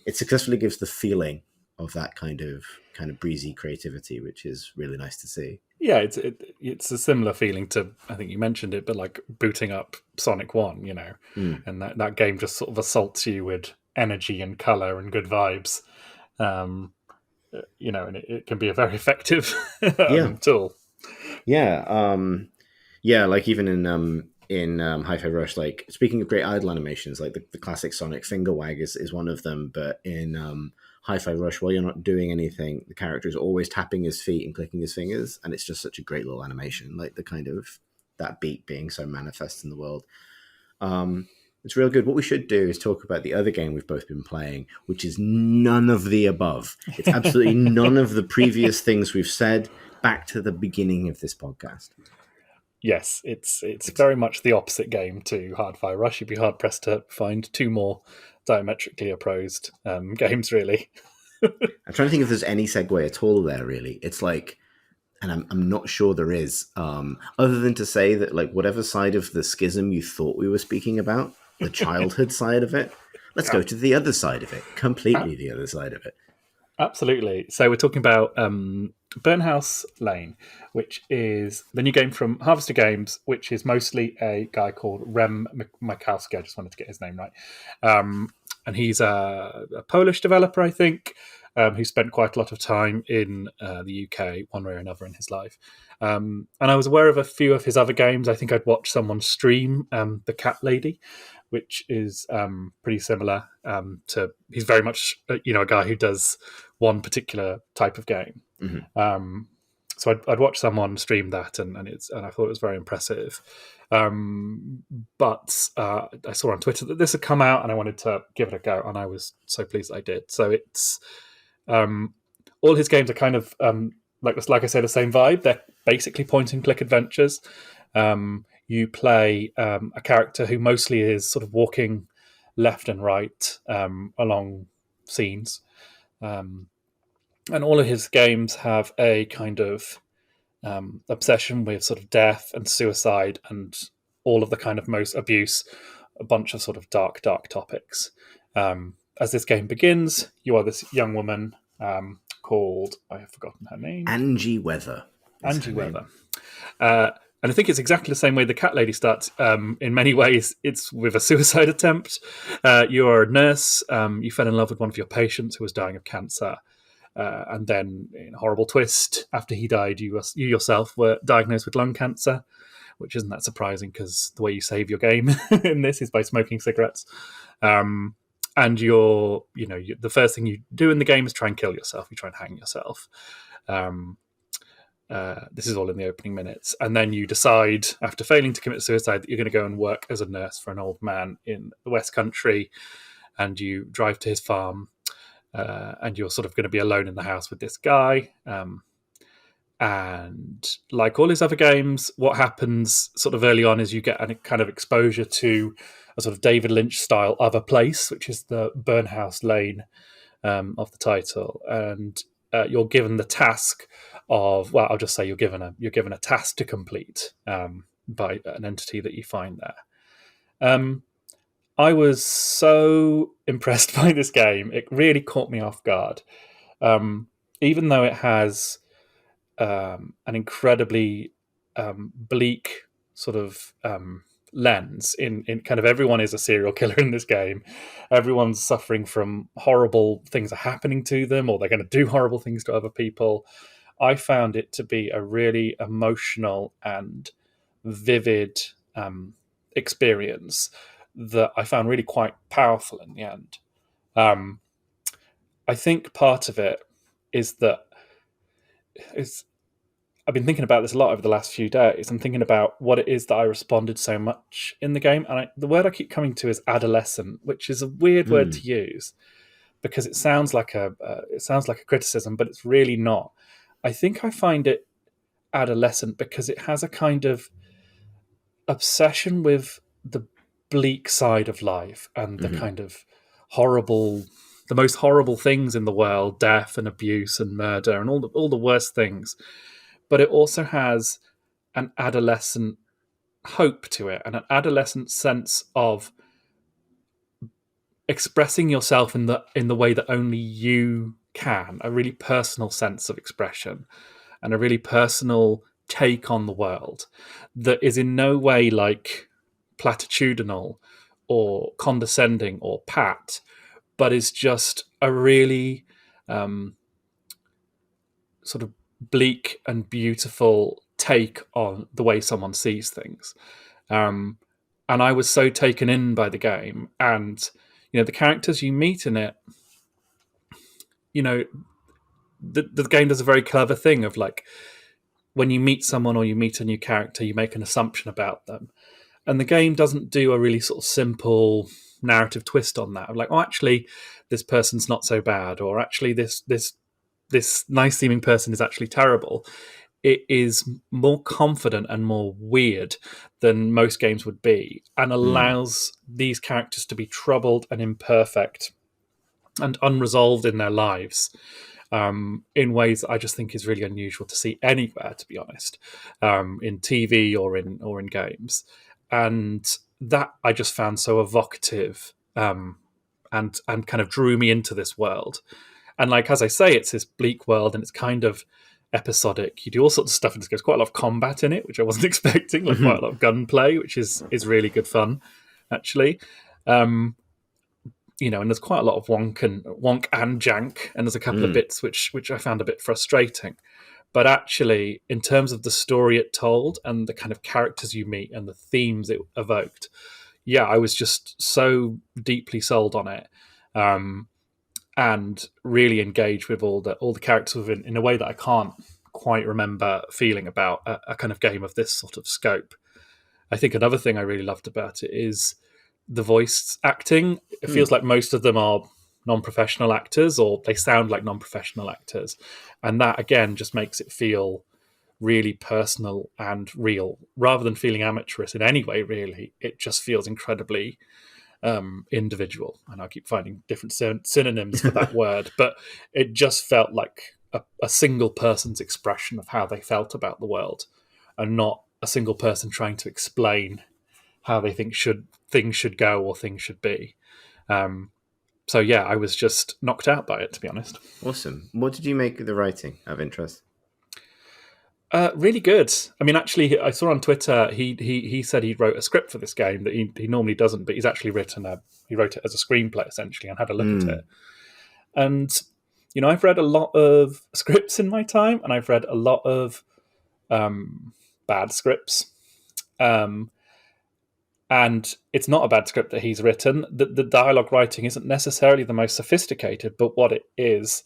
it successfully gives the feeling that kind of breezy creativity, which is really nice to see.
Yeah, it's a similar feeling to, I think you mentioned it, but like booting up Sonic 1, and that game just sort of assaults you with energy and color and good vibes, and it can be a very effective tool.
Yeah, like even in Hi-Fi Rush, like speaking of great idle animations, like the classic Sonic finger wag is one of them, but in Hi-Fi Rush, while you're not doing anything, the character is always tapping his feet and clicking his fingers, and it's just such a great little animation, like the kind of that beat being so manifest in the world. It's real good. What we should do is talk about the other game we've both been playing, which is none of the above. It's absolutely none of the previous things we've said back to the beginning of this podcast.
Yes, it's very much the opposite game to Hi-Fi Rush. You'd be hard pressed to find two more diametrically opposed games, really.
I'm trying to think if there's any segue at all there, really. It's like, and I'm not sure there is, other than to say that, like, whatever side of the schism you thought we were speaking about, the childhood side of it, let's go to the other side of it, completely the other side of it.
Absolutely. So we're talking about Burnhouse Lane, which is the new game from Harvester Games, which is mostly a guy called Rem Michalski. I just wanted to get his name right. And he's a Polish developer, I think, who spent quite a lot of time in the UK, one way or another in his life. And I was aware of a few of his other games. I think I'd watched someone stream The Cat Lady, which is pretty similar to... He's very much a guy who does one particular type of game. Mm-hmm. So I'd watched someone stream that, and I thought it was very impressive. But I saw on Twitter that this had come out, and I wanted to give it a go, and I was so pleased I did. So it's all his games are kind of like I say, the same vibe. They're basically point and click adventures. You play a character who mostly is sort of walking left and right along scenes. And all of his games have a kind of obsession with sort of death and suicide and all of the kind of most abuse, a bunch of sort of dark topics. As this game begins, you are this young woman called, I have forgotten her name.
Angie Weather.
Angie Weather. And I think it's exactly the same way the Cat Lady starts. In many ways, it's with a suicide attempt. You're a nurse. You fell in love with one of your patients who was dying of cancer. And then, in a horrible twist, after he died, you yourself were diagnosed with lung cancer, which isn't that surprising because the way you save your game in this is by smoking cigarettes. And the first thing you do in the game is try and kill yourself. You try and hang yourself. This is all in the opening minutes. And then you decide, after failing to commit suicide, that you're going to go and work as a nurse for an old man in the West Country. And you drive to his farm. And you're sort of going to be alone in the house with this guy. And like all his other games, what happens sort of early on is you get a kind of exposure to a sort of David Lynch style other place, which is the Burnhouse Lane of the title. And you're given the task of, well, I'll just say you're given a task to complete by an entity that you find there. I was so impressed by this game. It really caught me off guard. Even though it has an incredibly bleak sort of lens in kind of everyone is a serial killer in this game. Everyone's suffering from horrible things are happening to them, or they're going to do horrible things to other people. I found it to be a really emotional and vivid experience that I found really quite powerful in the end. I think part of it is that I've been thinking about this a lot over the last few days. I'm thinking about what it is that I responded so much in the game. And the word I keep coming to is adolescent, which is a weird word to use because it sounds like a criticism, but it's really not. I think I find it adolescent because it has a kind of obsession with the bleak side of life and the kind of the most horrible things in the world, death and abuse and murder and all the worst things. But it also has an adolescent hope to it and an adolescent sense of expressing yourself in the way that only you can, a really personal sense of expression and a really personal take on the world that is in no way like platitudinal or condescending or pat, but is just a really sort of bleak and beautiful take on the way someone sees things. And I was so taken in by the game, and the characters you meet in it, the game does a very clever thing of like when you meet someone or you meet a new character, you make an assumption about them, and the game doesn't do a really sort of simple narrative twist on that of like, oh, actually, this person's not so bad, or actually, this nice seeming person is actually terrible. It is more confident and more weird than most games would be, and allows these characters to be troubled and imperfect and unresolved in their lives in ways that I just think is really unusual to see anywhere, to be honest, in TV or in games. And that I just found so evocative and kind of drew me into this world. And like, as I say, it's this bleak world and it's kind of episodic. You do all sorts of stuff in this game. There's quite a lot of combat in it, which I wasn't expecting, like quite a lot of gunplay, which is really good fun, actually. And there's quite a lot of wonk and jank, and there's a couple of bits which I found a bit frustrating. But actually, in terms of the story it told and the kind of characters you meet and the themes it evoked, yeah, I was just so deeply sold on it. And really engage with all the characters within in a way that I can't quite remember feeling about a kind of game of this sort of scope. I think another thing I really loved about it is the voice acting. It feels like most of them are non-professional actors, or they sound like non-professional actors, and that again just makes it feel really personal and real, rather than feeling amateurish in any way. Really, it just feels incredibly individual, and I keep finding different synonyms for that word, but it just felt like a single person's expression of how they felt about the world, and not a single person trying to explain how they think things should go or things should be. So yeah, I was just knocked out by it, to be honest.
Awesome. What did you make of the writing, of interest?
Really good. I mean, actually, I saw on Twitter he said he wrote a script for this game that he normally doesn't, but he's actually he wrote it as a screenplay essentially and had a look at it. And I've read a lot of scripts in my time, and I've read a lot of bad scripts. And it's not a bad script that he's written. The dialogue writing isn't necessarily the most sophisticated, but what it is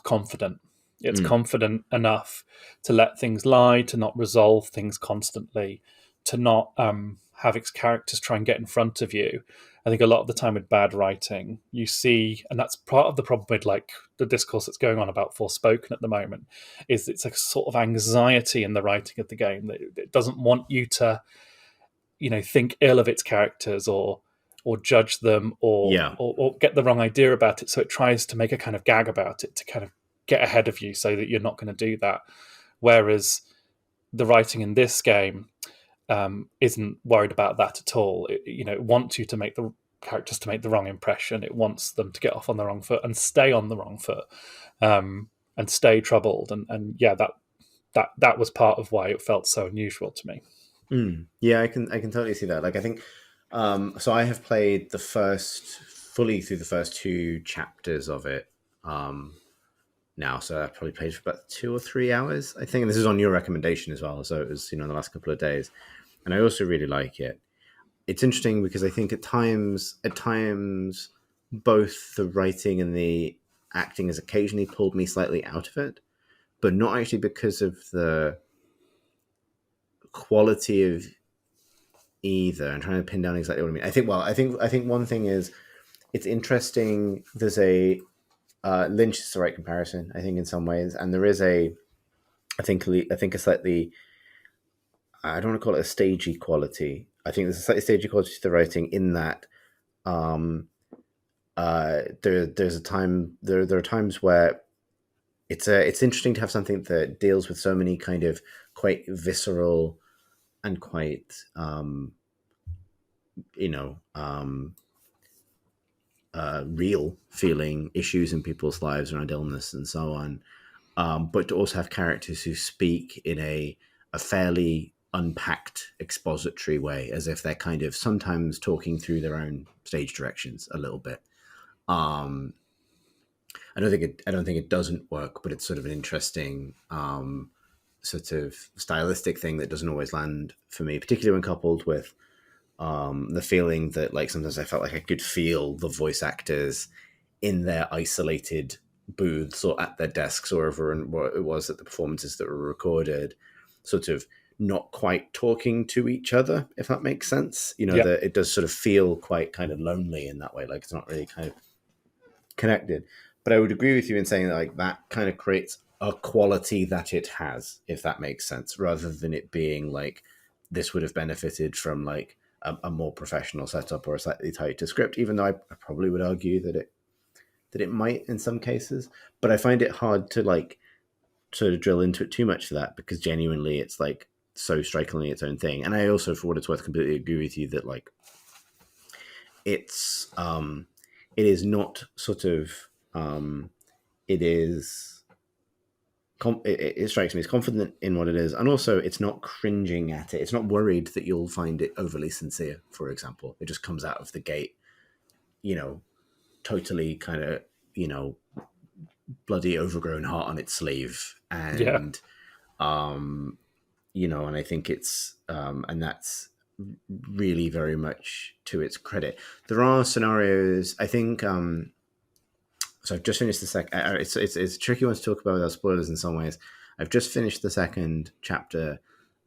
confident. It's confident enough to let things lie, to not resolve things constantly, to not have its characters try and get in front of you. I think a lot of the time with bad writing, you see, and that's part of the problem with like the discourse that's going on about Forspoken at the moment, is it's a sort of anxiety in the writing of the game that it doesn't want you to, think ill of its characters or judge them or get the wrong idea about it. So it tries to make a kind of gag about it to kind of get ahead of you so that you're not going to do that. Whereas the writing in this game isn't worried about that at all. It wants you to make the characters to make the wrong impression. It wants them to get off on the wrong foot and stay on the wrong foot and stay troubled. And yeah, that was part of why it felt so unusual to me.
Yeah, I can totally see that. Like, I think so I have played fully through the first 2 chapters of it now, so I've probably played for about 2 or 3 hours, I think, and this is on your recommendation as well, so it was in the last couple of days, and I also really like it. It's interesting because I think at times both the writing and the acting has occasionally pulled me slightly out of it, but not actually because of the quality of either. I'm trying to pin down exactly what I mean. I think one thing is it's interesting. There's a Lynch is the right comparison, I think, in some ways, and there is I think a slightly, I don't want to call it a stagey quality. I think there's a slightly stagey quality to the writing in that there are times where it's interesting to have something that deals with so many kind of quite visceral and quite real feeling issues in people's lives around illness and so on, but to also have characters who speak in a fairly unpacked expository way, as if they're kind of sometimes talking through their own stage directions a little bit. I don't think it doesn't work, but it's sort of an interesting sort of stylistic thing that doesn't always land for me, particularly when coupled with the feeling that like sometimes I felt like I could feel the voice actors in their isolated booths or at their desks or wherever what it was at the performances that were recorded, sort of not quite talking to each other, if that makes sense. You know, that it does sort of feel quite kind of lonely in that way, like it's not really kind of connected. But I would agree with you in saying that, like, that kind of creates a quality that it has, if that makes sense, rather than it being like this would have benefited from like a more professional setup or a slightly tighter script, even though I probably would argue that it might in some cases. But I find it hard to like sort of drill into it too much for that, because genuinely it's like so strikingly its own thing. And I also, for what it's worth, completely agree with you that like it's it is not sort of it is it strikes me as confident in what it is, and also it's not cringing at it. It's not worried that you'll find it overly sincere, for example. It just comes out of the gate, you know, totally kind of, you know, bloody overgrown heart on its sleeve. And you know, and I think it's and that's really very much to its credit. There are scenarios, I think, so I've just finished the second. It's a tricky one to talk about without spoilers in some ways. I've just finished the second chapter,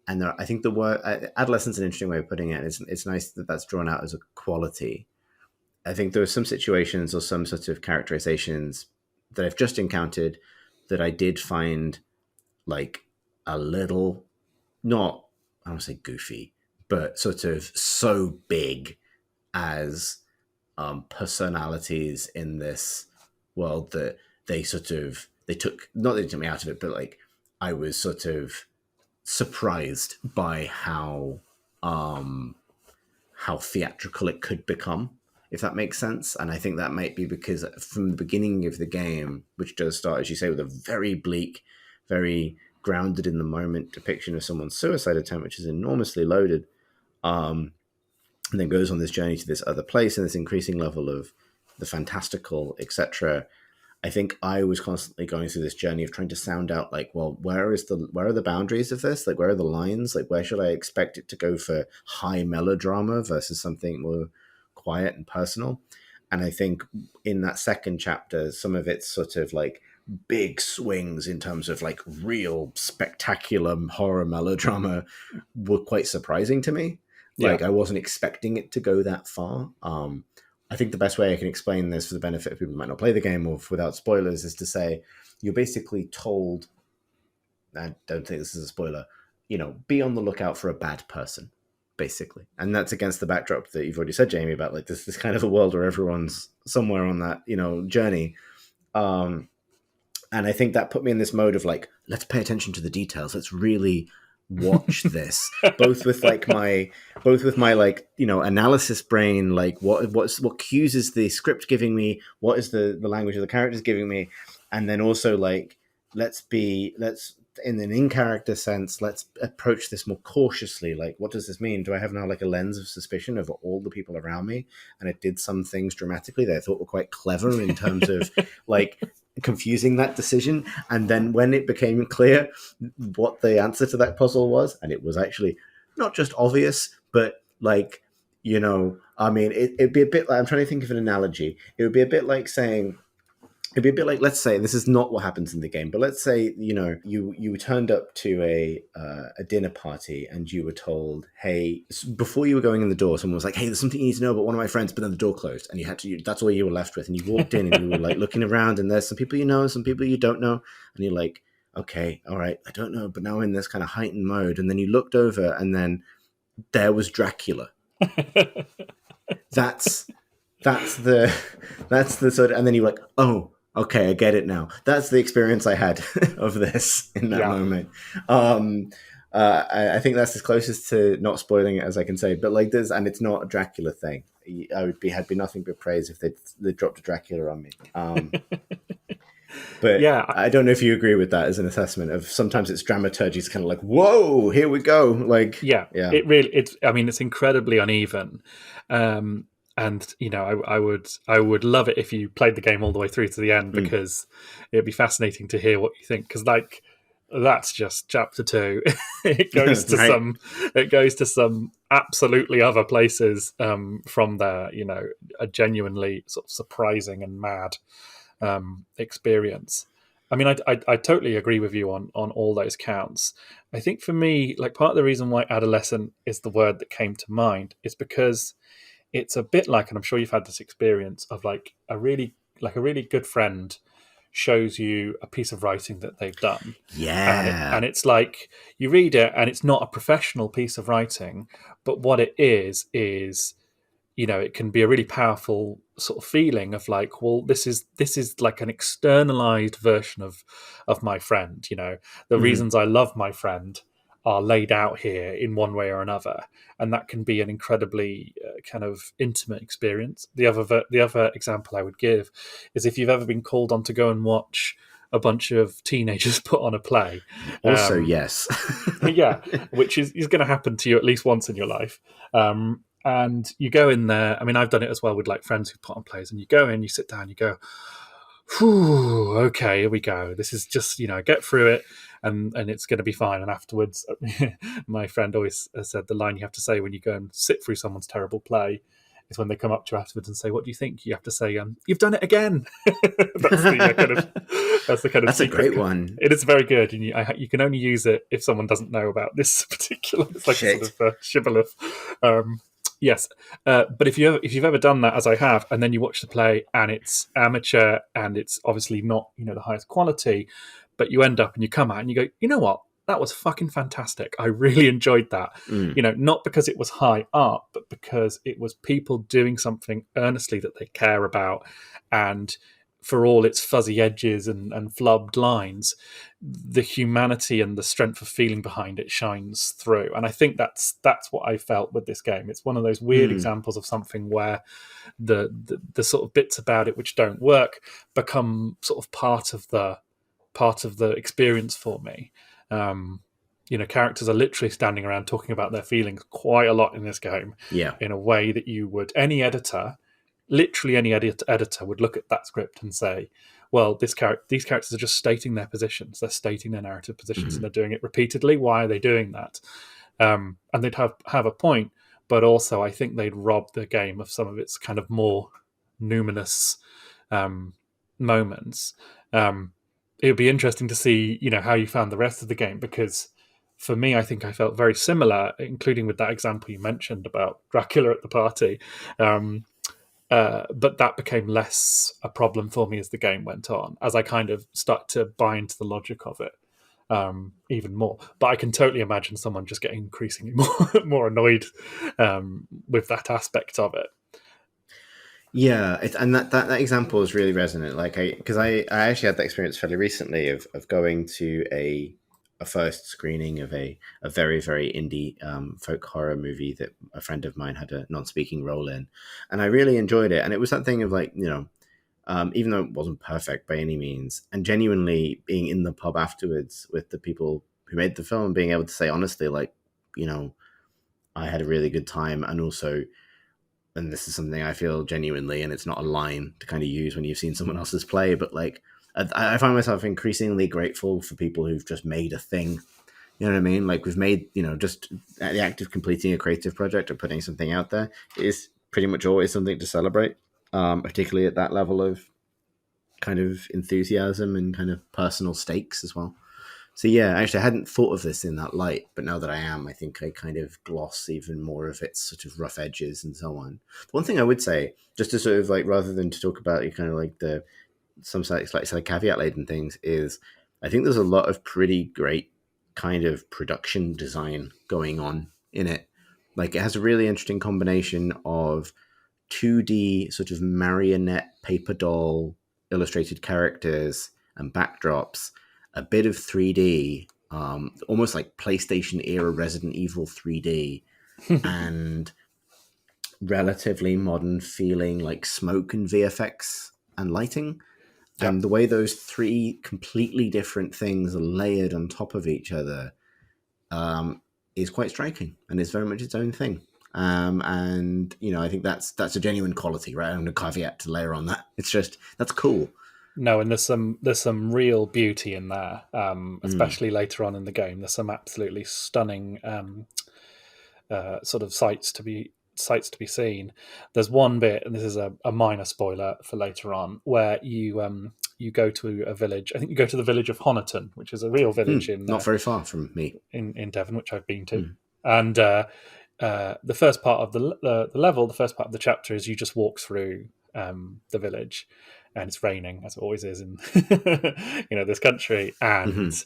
and I think the word adolescence is an interesting way of putting it. It's nice that that's drawn out as a quality. I think there are some situations or some sort of characterizations that I've just encountered that I did find like a little, not, I don't want to say goofy, but sort of so big as personalities in this world that they took, not that they took me out of it, but like I was sort of surprised by how theatrical it could become, if that makes sense. And I think that might be because from the beginning of the game, which does start, as you say, with a very bleak, very grounded in the moment depiction of someone's suicide attempt, which is enormously loaded, and then goes on this journey to this other place and this increasing level of the fantastical, etc. I think I was constantly going through this journey of trying to sound out like, well, where are the boundaries of this? Like, where are the lines? Like, where should I expect it to go for high melodrama versus something more quiet and personal? And I think in that second chapter, some of it's sort of like big swings in terms of like real spectacular horror melodrama were quite surprising to me. Like, I wasn't expecting it to go that far. I think the best way I can explain this for the benefit of people who might not play the game or without spoilers is to say you're basically told, I don't think this is a spoiler, you know, be on the lookout for a bad person, basically. And that's against the backdrop that you've already said, Jamie, about like this kind of a world where everyone's somewhere on that, you know, journey. And I think that put me in this mode of like, let's pay attention to the details. Let's really watch this, both with my like, you know, analysis brain, like what cues is the script giving me, what is the language of the characters giving me, and then also like let's in an in-character sense, let's approach this more cautiously. Like, what does this mean? Do I have now like a lens of suspicion over all the people around me? And it did some things dramatically that I thought were quite clever in terms of like confusing that decision. And then when it became clear what the answer to that puzzle was, and it was actually not just obvious, but like, you know, I mean, it'd be a bit like, I'm trying to think of an analogy. It would be a bit like saying, it'd be a bit like, let's say, this is not what happens in the game, but let's say, you know, you turned up to a dinner party and you were told, hey, before you were going in the door, someone was like, hey, there's something you need to know about one of my friends, but then the door closed and you had to, that's all you were left with. And you walked in and you were like looking around and there's some people you know, some people you don't know. And you're like, okay, all right, I don't know, but now I'm in this kind of heightened mode. And then you looked over and then there was Dracula. That's the sort of, and then you're like, oh, okay, I get it now. That's the experience I had of this in that moment. I think that's as closest to not spoiling it as I can say. But like this, and it's not a Dracula thing. had been nothing but praise if they dropped a Dracula on me. But
Yeah,
I don't know if you agree with that as an assessment of sometimes its dramaturgy is kind of like, whoa, here we go. Like,
yeah,
yeah,
it's incredibly uneven. And I would love it if you played the game all the way through to the end, because it'd be fascinating to hear what you think. Because like, that's just chapter 2. It goes to some absolutely other places from there. A genuinely sort of surprising and mad experience. I mean, I totally agree with you on all those counts. I think for me, like, part of the reason why adolescent is the word that came to mind is because it's a bit like, and I'm sure you've had this experience of like a really good friend shows you a piece of writing that they've done,
yeah,
and it's like you read it and it's not a professional piece of writing, but what it is it can be a really powerful sort of feeling of like, well, this is like an externalized version of my friend. The reasons I love my friend are laid out here in one way or another, and that can be an incredibly kind of intimate experience. The other example I would give is if you've ever been called on to go and watch a bunch of teenagers put on a play.
Also, yes.
Yeah, which is going to happen to you at least once in your life. And you go in there. I mean, I've done it as well with like friends who put on plays, and you go in, you sit down, you go, whew, okay, here we go. This is just, get through it, and it's going to be fine. And afterwards, my friend always said the line you have to say when you go and sit through someone's terrible play is when they come up to you afterwards and say, "What do you think?" You have to say, "You've done it again." That's the kind of
That's a great one.
It is very good, and you can only use it if someone doesn't know about this particular. It's like a sort of shibboleth. Yes, but if you've ever done that, as I have, and then you watch the play and it's amateur and it's obviously not the highest quality, but you end up and you come out and you go, you know what? That was fucking fantastic. I really enjoyed that. Not because it was high art, but because it was people doing something earnestly that they care about, and for all its fuzzy edges and flubbed lines, the humanity and the strength of feeling behind it shines through. And I think that's what I felt with this game. It's one of those weird examples of something where the sort of bits about it which don't work become sort of part of the experience for me. Characters are literally standing around talking about their feelings quite a lot in this game.
Yeah.
In a way that you would, any editor would look at that script and say, well, these characters are just stating their positions. They're stating their narrative positions, and they're doing it repeatedly. Why are they doing that? And they'd have a point, but also I think they'd rob the game of some of its kind of more numinous moments. It would be interesting to see, how you found the rest of the game, because for me, I think I felt very similar, including with that example you mentioned about Dracula at the party. But that became less a problem for me as the game went on, as I kind of started to buy into the logic of it even more. But I can totally imagine someone just getting increasingly more annoyed with that aspect of it.
Yeah, and that example is really resonant. Like, because I actually had that experience fairly recently of going to a first screening of a very, very indie folk horror movie that a friend of mine had a non-speaking role in, and I really enjoyed it. And it was that thing of like, even though it wasn't perfect by any means, and genuinely being in the pub afterwards with the people who made the film, being able to say honestly, like, I had a really good time, and also. And this is something I feel genuinely, and it's not a line to kind of use when you've seen someone else's play, but like I find myself increasingly grateful for people who've just made a thing. You know what I mean? Like we've made, just the act of completing a creative project or putting something out there is pretty much always something to celebrate, particularly at that level of kind of enthusiasm and kind of personal stakes as well. So yeah, actually I hadn't thought of this in that light, but now that I am, I think I kind of gloss even more of its sort of rough edges and so on. One thing I would say, just to sort of like, rather than to talk about kind of like some slightly caveat laden things, is I think there's a lot of pretty great kind of production design going on in it. Like it has a really interesting combination of 2D sort of marionette paper doll illustrated characters and backdrops, a bit of 3D, almost like PlayStation era Resident Evil 3D, and relatively modern feeling like smoke and VFX and lighting.
Yeah.
And the way those three completely different things are layered on top of each other is quite striking and is very much its own thing. And I think that's a genuine quality, right? I'm going to caveat to layer on that. It's just that's cool.
No, and there's some real beauty in there, especially later on in the game. There's some absolutely stunning sort of sights to be seen. There's one bit, and this is a minor spoiler for later on, where you go to a village. I think you go to the village of Honiton, which is a real village in
not very far from me
in Devon, which I've been to. And the first part of the level, the first part of the chapter is you just walk through the village, and it's raining as it always is in this country, and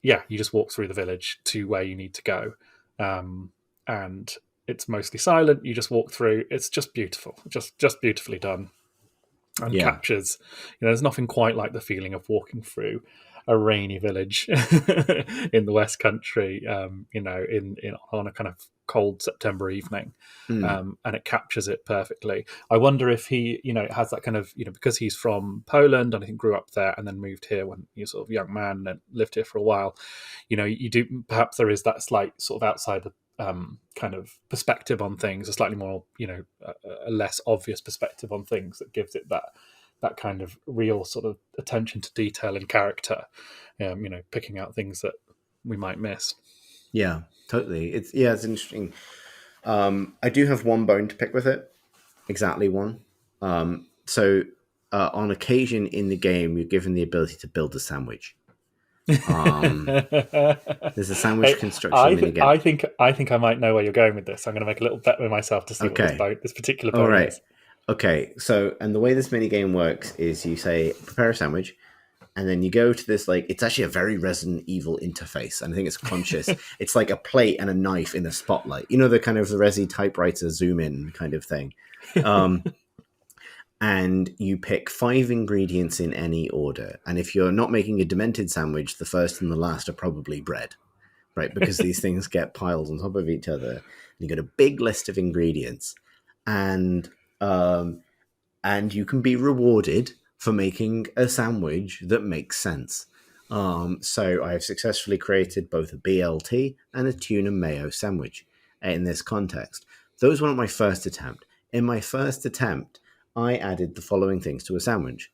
you just walk through the village to where you need to go, and it's mostly silent. You just walk through. It's just beautiful, just beautifully done, and captures. There's nothing quite like the feeling of walking through a rainy village in the West Country, in on a kind of cold September evening, and it captures it perfectly. I wonder if he, has that kind of, because he's from Poland and I think grew up there and then moved here when he was sort of a young man and lived here for a while. You do, perhaps there is that slight sort of outside kind of perspective on things, a slightly more, a less obvious perspective on things that gives it that kind of real sort of attention to detail and character, picking out things that we might miss.
Yeah, totally. It's interesting. I do have one bone to pick with it. Exactly one. So on occasion in the game, you're given the ability to build a sandwich. There's a sandwich construction minigame.
I think I might know where you're going with this. I'm going to make a little bet with myself to see what this particular bone is.
Okay, so, and the way this minigame works is you say, prepare a sandwich, and then you go to this, it's actually a very Resident Evil interface, and I think it's conscious. It's like a plate and a knife in a spotlight. The kind of the Resi typewriter zoom in kind of thing. And you pick 5 ingredients in any order. And if you're not making a demented sandwich, the first and the last are probably bread, right? Because these things get piled on top of each other. And you get a big list of ingredients, and you can be rewarded for making a sandwich that makes sense. So I have successfully created both a BLT and a tuna mayo sandwich in this context. Those weren't my first attempt. In my first attempt, I added the following things to a sandwich: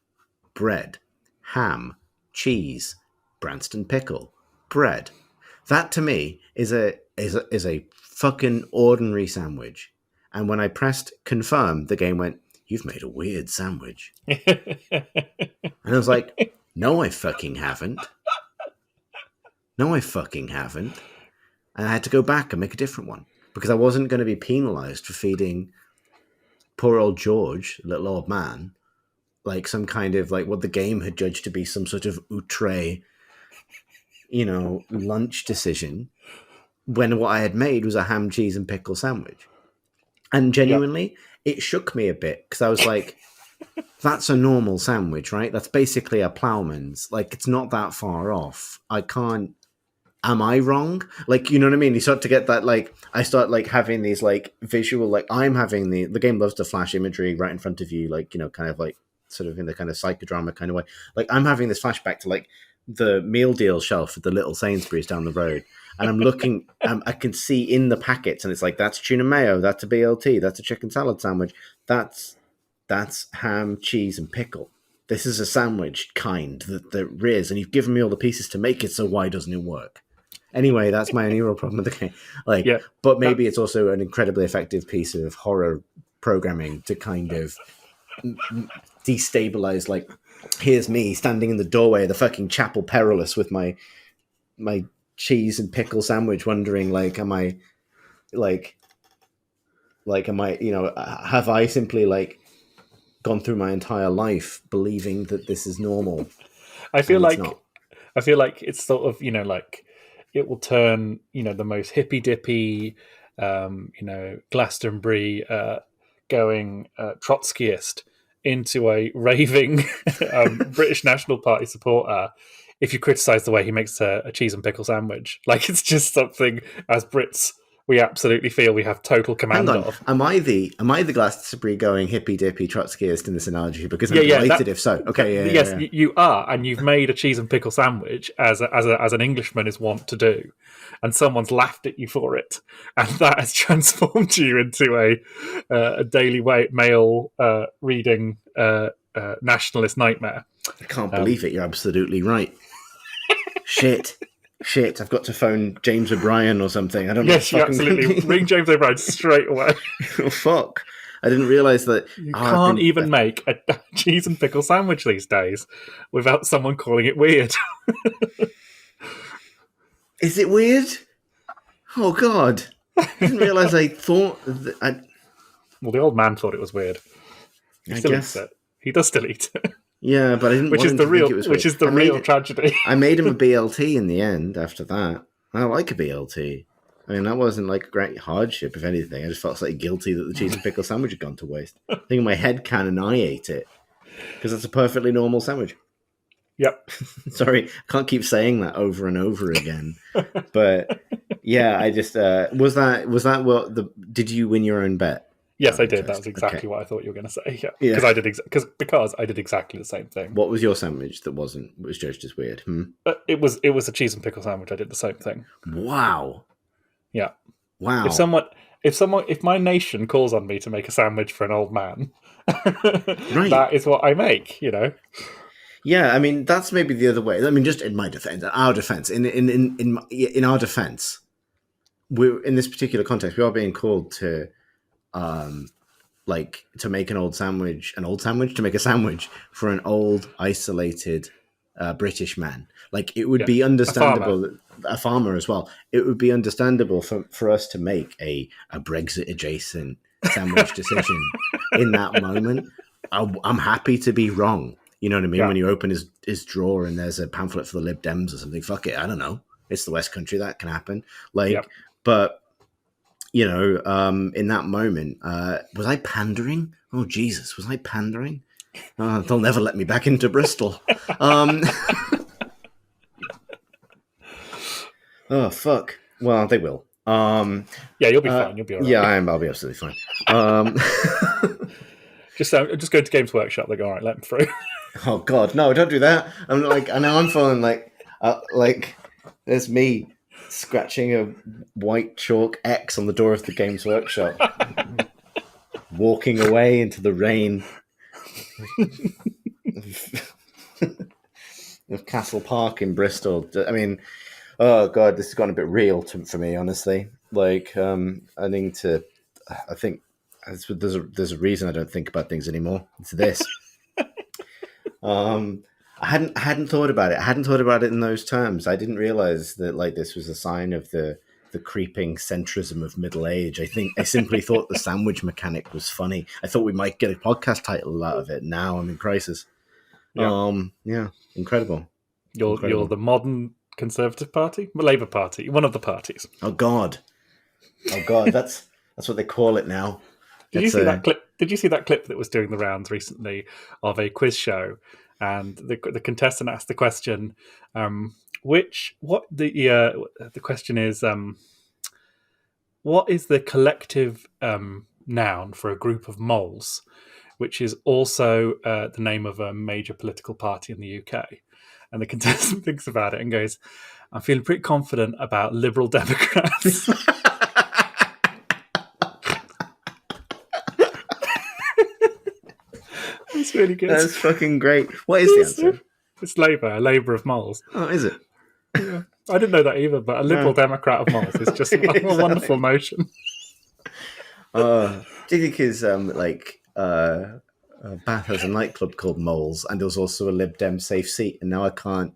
bread, ham, cheese, Branston pickle, bread. That to me is a fucking ordinary sandwich. And when I pressed confirm, the game went, "You've made a weird sandwich." And I was like, no, I fucking haven't. No, I fucking haven't. And I had to go back and make a different one because I wasn't going to be penalized for feeding poor old George, little old man, some kind of what the game had judged to be some sort of outre, lunch decision, when what I had made was a ham, cheese, and pickle sandwich. And genuinely, it shook me a bit because I was like, that's a normal sandwich, right? That's basically a ploughman's. It's not that far off. Am I wrong? You know what I mean? You start to get that, I start having these visual, I'm having the game loves to flash imagery right in front of you, kind of sort of in the kind of psychodrama kind of way. I'm having this flashback to the meal deal shelf at the little Sainsbury's down the road. And I'm looking, I can see in the packets, and it's that's tuna mayo, that's a BLT, that's a chicken salad sandwich, that's ham, cheese, and pickle. This is a sandwich kind that there is, and you've given me all the pieces to make it, so why doesn't it work? Anyway, that's my only real problem with the game. But maybe it's also an incredibly effective piece of horror programming to kind of destabilize. Here's me standing in the doorway of the fucking Chapel Perilous with my cheese and pickle sandwich, wondering am I have I simply gone through my entire life believing that this is normal?
I feel like it's sort of it will turn the most hippy dippy Glastonbury going Trotskyist into a raving British National Party supporter if you criticise the way he makes a cheese and pickle sandwich. It's just something, as Brits we absolutely feel we have total command
Hang on,
of.
am I the Glastonbury going hippy dippy Trotskyist in this analogy? Because I'm
Yeah.
delighted if so. Okay,
Yes,
yeah.
you are, and you've made a cheese and pickle sandwich as an Englishman is wont to do, and someone's laughed at you for it, and that has transformed you into a Daily Mail reading nationalist nightmare.
I can't believe it. You're absolutely right. Shit. I've got to phone James O'Brien or something. I don't know.
Yes, you absolutely ring James O'Brien straight away.
Oh, fuck. I didn't realise that.
You can't even make a cheese and pickle sandwich these days without someone calling it weird.
Is it weird? Oh, God. I didn't realise I thought...
Well, the old man thought it was weird. He still eats it. He does still eat it.
Yeah, but I didn't want him to think it was weird.
Which is the real tragedy.
I made him a BLT in the end after that. I like a BLT. I mean, that wasn't like a great hardship, if anything. I just felt slightly guilty that the cheese and pickle sandwich had gone to waste. I think in my head canon I ate it. Because it's a perfectly normal sandwich.
Yep.
Sorry, I can't keep saying that over and over again. But yeah, I just was that what did you win your own bet?
Yes, I did. That was exactly what I thought you were going to say. Yeah, because I did exactly the same thing.
What was your sandwich that was judged as weird?
It was a cheese and pickle sandwich. I did the same thing.
Wow.
Yeah.
Wow.
If my nation calls on me to make a sandwich for an old man, right. That is what I make. You know.
Yeah, I mean that's maybe the other way. I mean, just in my defense, our defense, in our defense, we're in this particular context, we are being called to. To make to make a sandwich for an old, isolated British man. Like, it would be understandable, a farmer as well. It would be understandable for us to make a Brexit-adjacent sandwich decision in that moment. I'm happy to be wrong. You know what I mean? Yeah. When you open his drawer and there's a pamphlet for the Lib Dems or something, fuck it, I don't know. It's the West Country, that can happen. But... You know, in that moment, was I pandering? Oh, Jesus, was I pandering? They'll never let me back into Bristol. Oh, fuck. Well, they will.
Yeah, you'll be fine. You'll be all right.
Yeah, I'll be absolutely fine.
Just go to Games Workshop. They go, all right, let them through.
Oh, God, no, don't do that. I'm like, I know I'm feeling like there's me scratching a white chalk X on the door of the Games Workshop, walking away into the rain of Castle Park in Bristol. I mean, oh God, this has gone a bit real for me, honestly. Like, I think there's a reason I don't think about things anymore. It's this. I hadn't thought about it. I hadn't thought about it in those terms. I didn't realize that like this was a sign of the creeping centrism of middle age. I simply thought the sandwich mechanic was funny. I thought we might get a podcast title out of it. Now I'm in crisis. Yeah, incredible.
You're the modern Conservative Party, Labour Party, one of the parties.
Oh God, that's what they call it now.
Did you see that clip? Did you see that clip that was doing the rounds recently of a quiz show? And the contestant asked the question, the question is, what is the collective noun for a group of moles, which is also the name of a major political party in the UK? And the contestant thinks about it and goes, I'm feeling pretty confident about Liberal Democrats. That's really good.
That's fucking great. What is the answer?
It's Labour, a Labour of moles.
Oh, is it?
Yeah. I didn't know that either, but a Liberal Democrat of moles is just exactly. A wonderful notion.
Do you think his Bath has a nightclub called Moles, and there's also a Lib Dem safe seat, and now I can't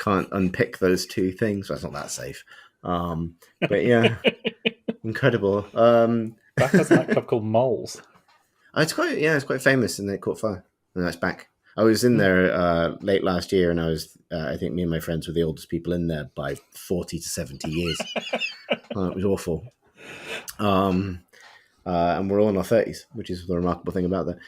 unpick those two things. Well, it's not that safe. But yeah, incredible.
Bath has a nightclub called Moles.
It's quite famous, and it caught fire. And that's back. I was in there late last year, and I think me and my friends were the oldest people in there by 40 to 70 years. It was awful. And we're all in our 30s, which is the remarkable thing about that.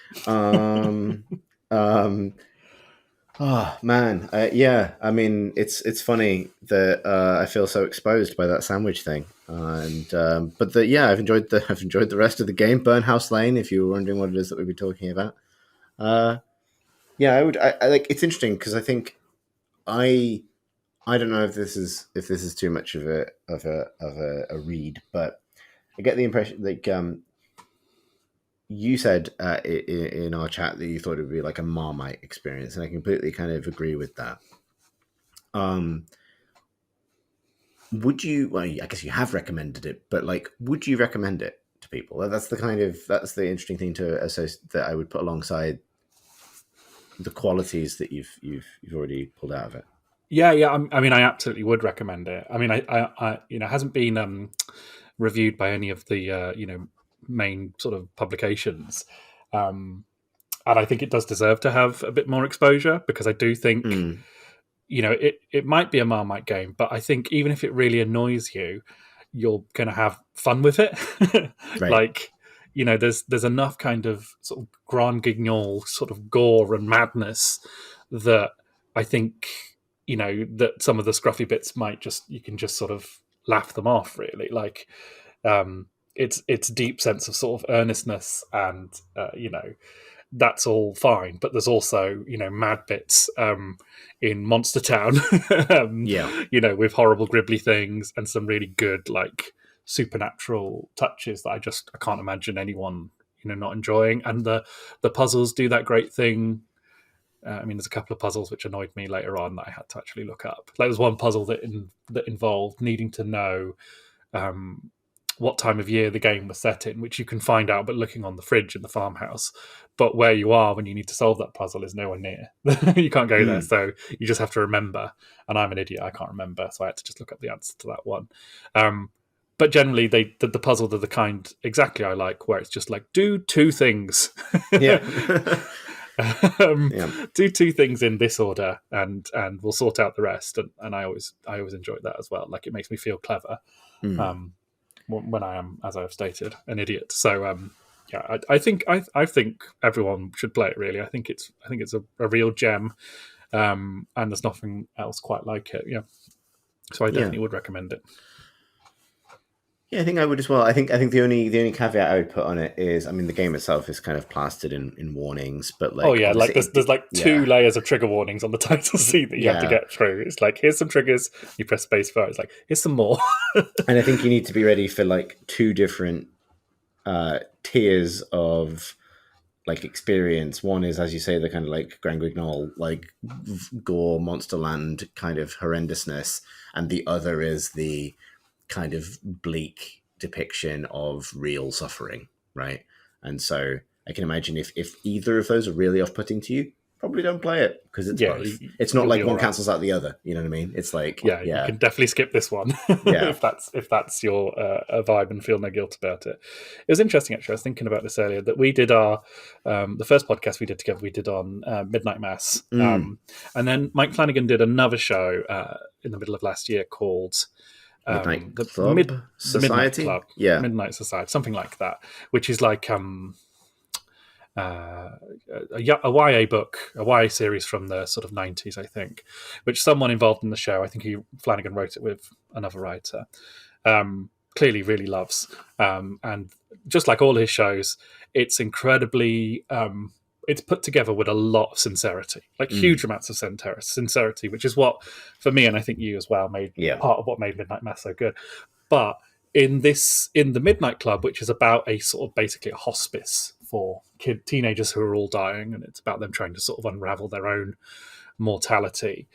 Oh man, yeah. I mean, it's funny that I feel so exposed by that sandwich thing. And I've enjoyed the rest of the game. Burnhouse Lane, if you were wondering what it is that we'd be talking about. I like. It's interesting because I think I don't know if this is too much of a read, but I get the impression like you said in our chat that you thought it would be like a Marmite experience, and I completely kind of agree with that. Would you? Well, I guess you have recommended it, but like, would you recommend it to people? That's the interesting thing to associate that I would put alongside the qualities that you've already pulled out of it.
Yeah. I mean, I absolutely would recommend it. I mean, I it hasn't been reviewed by any of the main sort of publications, and I think it does deserve to have a bit more exposure because I do think it might be a Marmite game, but I think even if it really annoys you, you're going to have fun with it.
Right.
Like, there's enough kind of sort of grand guignol sort of gore and madness that I think that some of the scruffy bits you can just sort of laugh them off, really. Like, it's deep sense of sort of earnestness and that's all fine, but there's also mad bits in Monster Town with horrible gribbly things and some really good like supernatural touches that I can't imagine anyone not enjoying. And the puzzles do that great thing. I mean, there's a couple of puzzles which annoyed me later on that I had to actually look up. Like, there's one puzzle that involved needing to know what time of year the game was set in, which you can find out by looking on the fridge in the farmhouse. But where you are when you need to solve that puzzle is nowhere near. You can't go there, so you just have to remember. And I'm an idiot, I can't remember, so I had to just look up the answer to that one. But generally, the puzzles are the kind exactly I like, where it's just like, do two things. Do two things in this order, and we'll sort out the rest. And I always enjoy that as well. Like, it makes me feel clever. When I am, as I've stated, an idiot. So I think everyone should play it. Really, I think it's a real gem, and there's nothing else quite like it. Yeah, so I definitely would recommend it.
Yeah, I think I would as well. I think the only caveat I would put on it is, I mean, the game itself is kind of plastered in warnings, but like,
there's like two layers of trigger warnings on the title sheet that you have to get through. It's like, here's some triggers, you press space bar. It's like, here's some more.
And I think you need to be ready for like two different tiers of like experience. One is, as you say, the kind of like Grand Guignol, like gore, Monsterland kind of horrendousness, and the other is the kind of bleak depiction of real suffering, right? And so I can imagine if either of those are really off-putting to you, probably don't play it, because it's both. It's not like one cancels out the other, you know what I mean? It's like,
you can definitely skip this one if that's your vibe and feel no guilt about it. It was interesting, actually. I was thinking about this earlier, that we did our the first podcast we did together, we did on Midnight Mass, and then Mike Flanagan did another show in the middle of last year called
Midnight
Society, Club,
yeah,
Midnight Society, something like that, which is like a YA book, a YA series from the sort of 90s, I think, which someone involved in the show, I think Flanagan wrote it with another writer, clearly really loves, and just like all his shows, it's incredibly it's put together with a lot of sincerity, like huge amounts of sincerity, which is what, for me, and I think you as well, made part of what made Midnight Mass so good. But in the Midnight Club, which is about a sort of basically a hospice for teenagers who are all dying, and it's about them trying to sort of unravel their own mortality.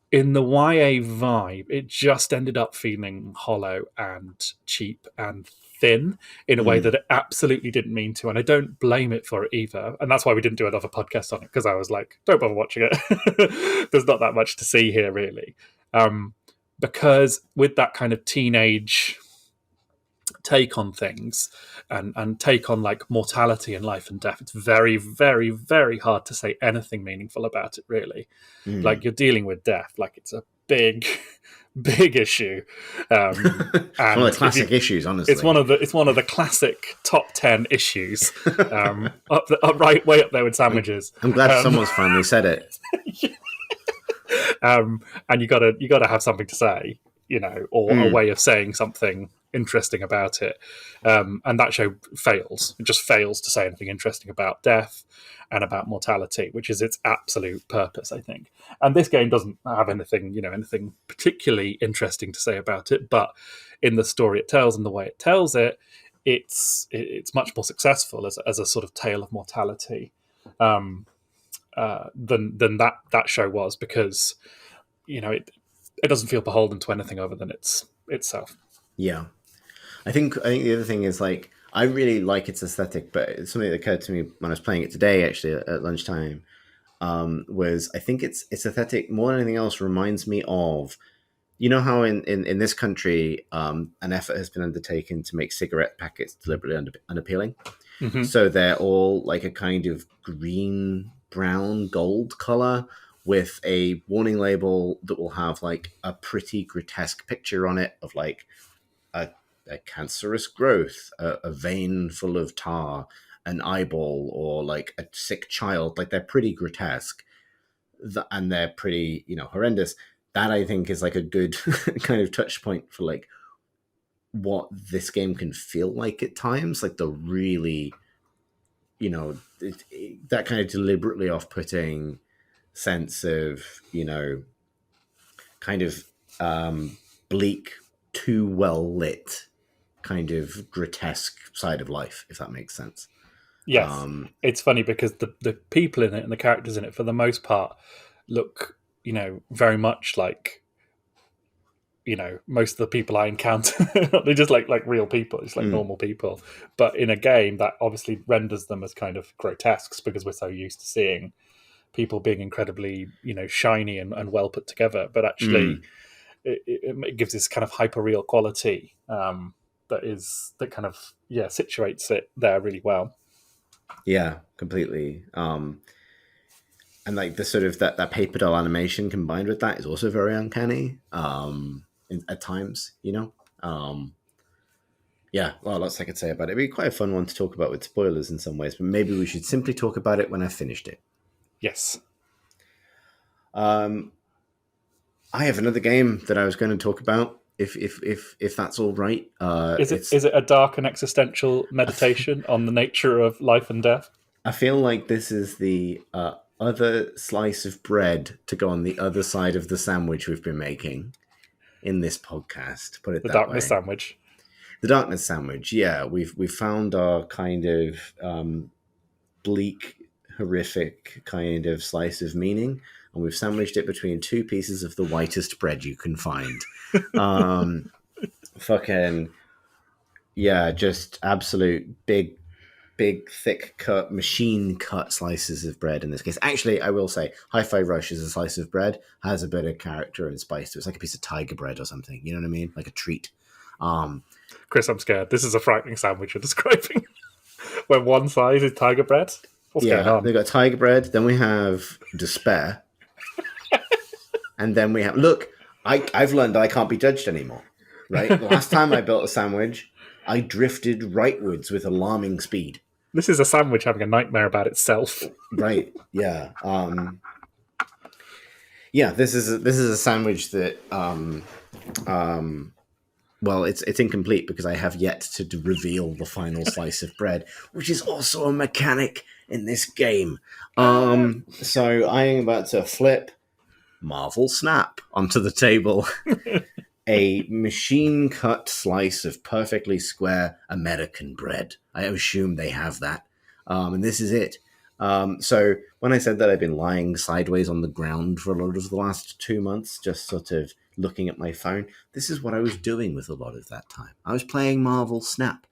In the YA vibe, it just ended up feeling hollow and cheap and thin in a way that it absolutely didn't mean to, and I don't blame it for it either. And that's why we didn't do another podcast on it, because I was like, don't bother watching it. There's not that much to see here, really. Because with that kind of teenage take on things and take on like mortality and life and death, it's very, very, very hard to say anything meaningful about it, really. Like, you're dealing with death, like it's a big issue, and
one of the classic issues, honestly.
It's one of the classic top 10 issues, right way up there with sandwiches.
I'm glad someone's finally said it.
And you gotta have something to say. or a way of saying something interesting about it. And that show fails. It just fails to say anything interesting about death and about mortality, which is its absolute purpose, I think. And this game doesn't have anything particularly interesting to say about it, but in the story it tells and the way it tells it, it's much more successful as a sort of tale of mortality than that show was, because it doesn't feel beholden to anything other than itself.
Yeah, I think the other thing is, like, I really like its aesthetic, but it's something that occurred to me when I was playing it today, actually at lunchtime. Was I think its aesthetic more than anything else reminds me of, how in this country an effort has been undertaken to make cigarette packets deliberately unappealing.
Mm-hmm.
So they're all like a kind of green, brown, gold color with a warning label that will have like a pretty grotesque picture on it of like a cancerous growth, a vein full of tar, an eyeball, or like a sick child. Like, they're pretty grotesque, and they're pretty, horrendous. That, I think, is like a good kind of touch point for like what this game can feel like at times. Like the really, that kind of deliberately off-putting sense of, kind of bleak, too well lit, kind of grotesque side of life, if that makes sense.
Yes. It's funny because the people in it and the characters in it, for the most part, look, very much like, most of the people I encounter. They're just like real people. It's like normal people. But in a game, that obviously renders them as kind of grotesques, because we're so used to seeing people being incredibly, shiny and well put together. But actually, it gives this kind of hyper real quality that kind of situates it there really well.
Yeah, completely. And like the sort of that paper doll animation combined with that is also very uncanny at times, yeah, well, lots I could say about it. It'd be quite a fun one to talk about with spoilers in some ways, but maybe we should simply talk about it when I've finished it.
Yes.
I have another game that I was going to talk about, if that's all right.
Is it a dark and existential meditation on the nature of life and death?
I feel like this is the other slice of bread to go on the other side of the sandwich we've been making in this podcast. Put it
the
that
darkness
way.
Sandwich.
The darkness sandwich. Yeah, we've found our kind of bleak, horrific kind of slice of meaning, and we've sandwiched it between two pieces of the whitest bread you can find. Fucking yeah, just absolute big, thick cut, machine cut slices of bread in this case. Actually, I will say, Hi-Fi Rush is a slice of bread, has a bit of character and spice to it. It's like a piece of tiger bread or something. You know what I mean? Like a treat.
Chris, I'm scared. This is a frightening sandwich you're describing. Where one side is tiger bread. What's going on?
They've got tiger bread. Then we have despair. And then we have... Look, I've learned that I can't be judged anymore. Right? The last time I built a sandwich, I drifted rightwards with alarming speed.
This is a sandwich having a nightmare about itself.
Right. Yeah. Yeah. This is a sandwich that. Well, it's incomplete because I have yet to reveal the final slice of bread, which is also a mechanic in this game. So I am about to flip Marvel Snap onto the table. A machine-cut slice of perfectly square American bread. I assume they have that. And this is it. So when I said that I've been lying sideways on the ground for a lot of the last 2 months, just sort of looking at my phone, this is what I was doing with a lot of that time. I was playing Marvel Snap.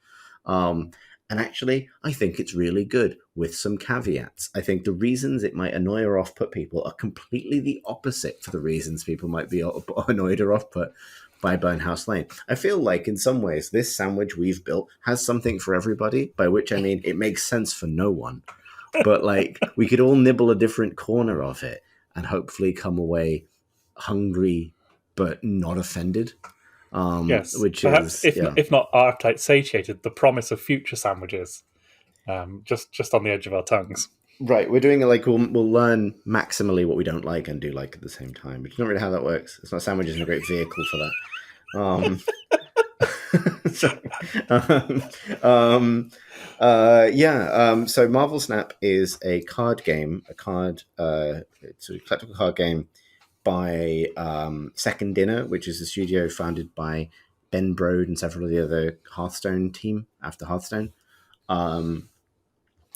And actually, I think it's really good, with some caveats. I think the reasons it might annoy or off-put people are completely the opposite for the reasons people might be annoyed or off-put by Burnhouse Lane. I feel like in some ways this sandwich we've built has something for everybody, by which I mean it makes sense for no one. But like we could all nibble a different corner of it and hopefully come away hungry but not offended.
Yes,
which
perhaps
is
if not appetite satiated, the promise of future sandwiches, just on the edge of our tongues.
Right, we're doing it like we'll learn maximally what we don't like and do like at the same time, which is not really how that works. It's not sandwich isn't a great vehicle for that. Um, so, um, um, so Marvel Snap is a card game, it's a collectible card game by Second Dinner, which is a studio founded by Ben Brode and several of the other Hearthstone team after Hearthstone.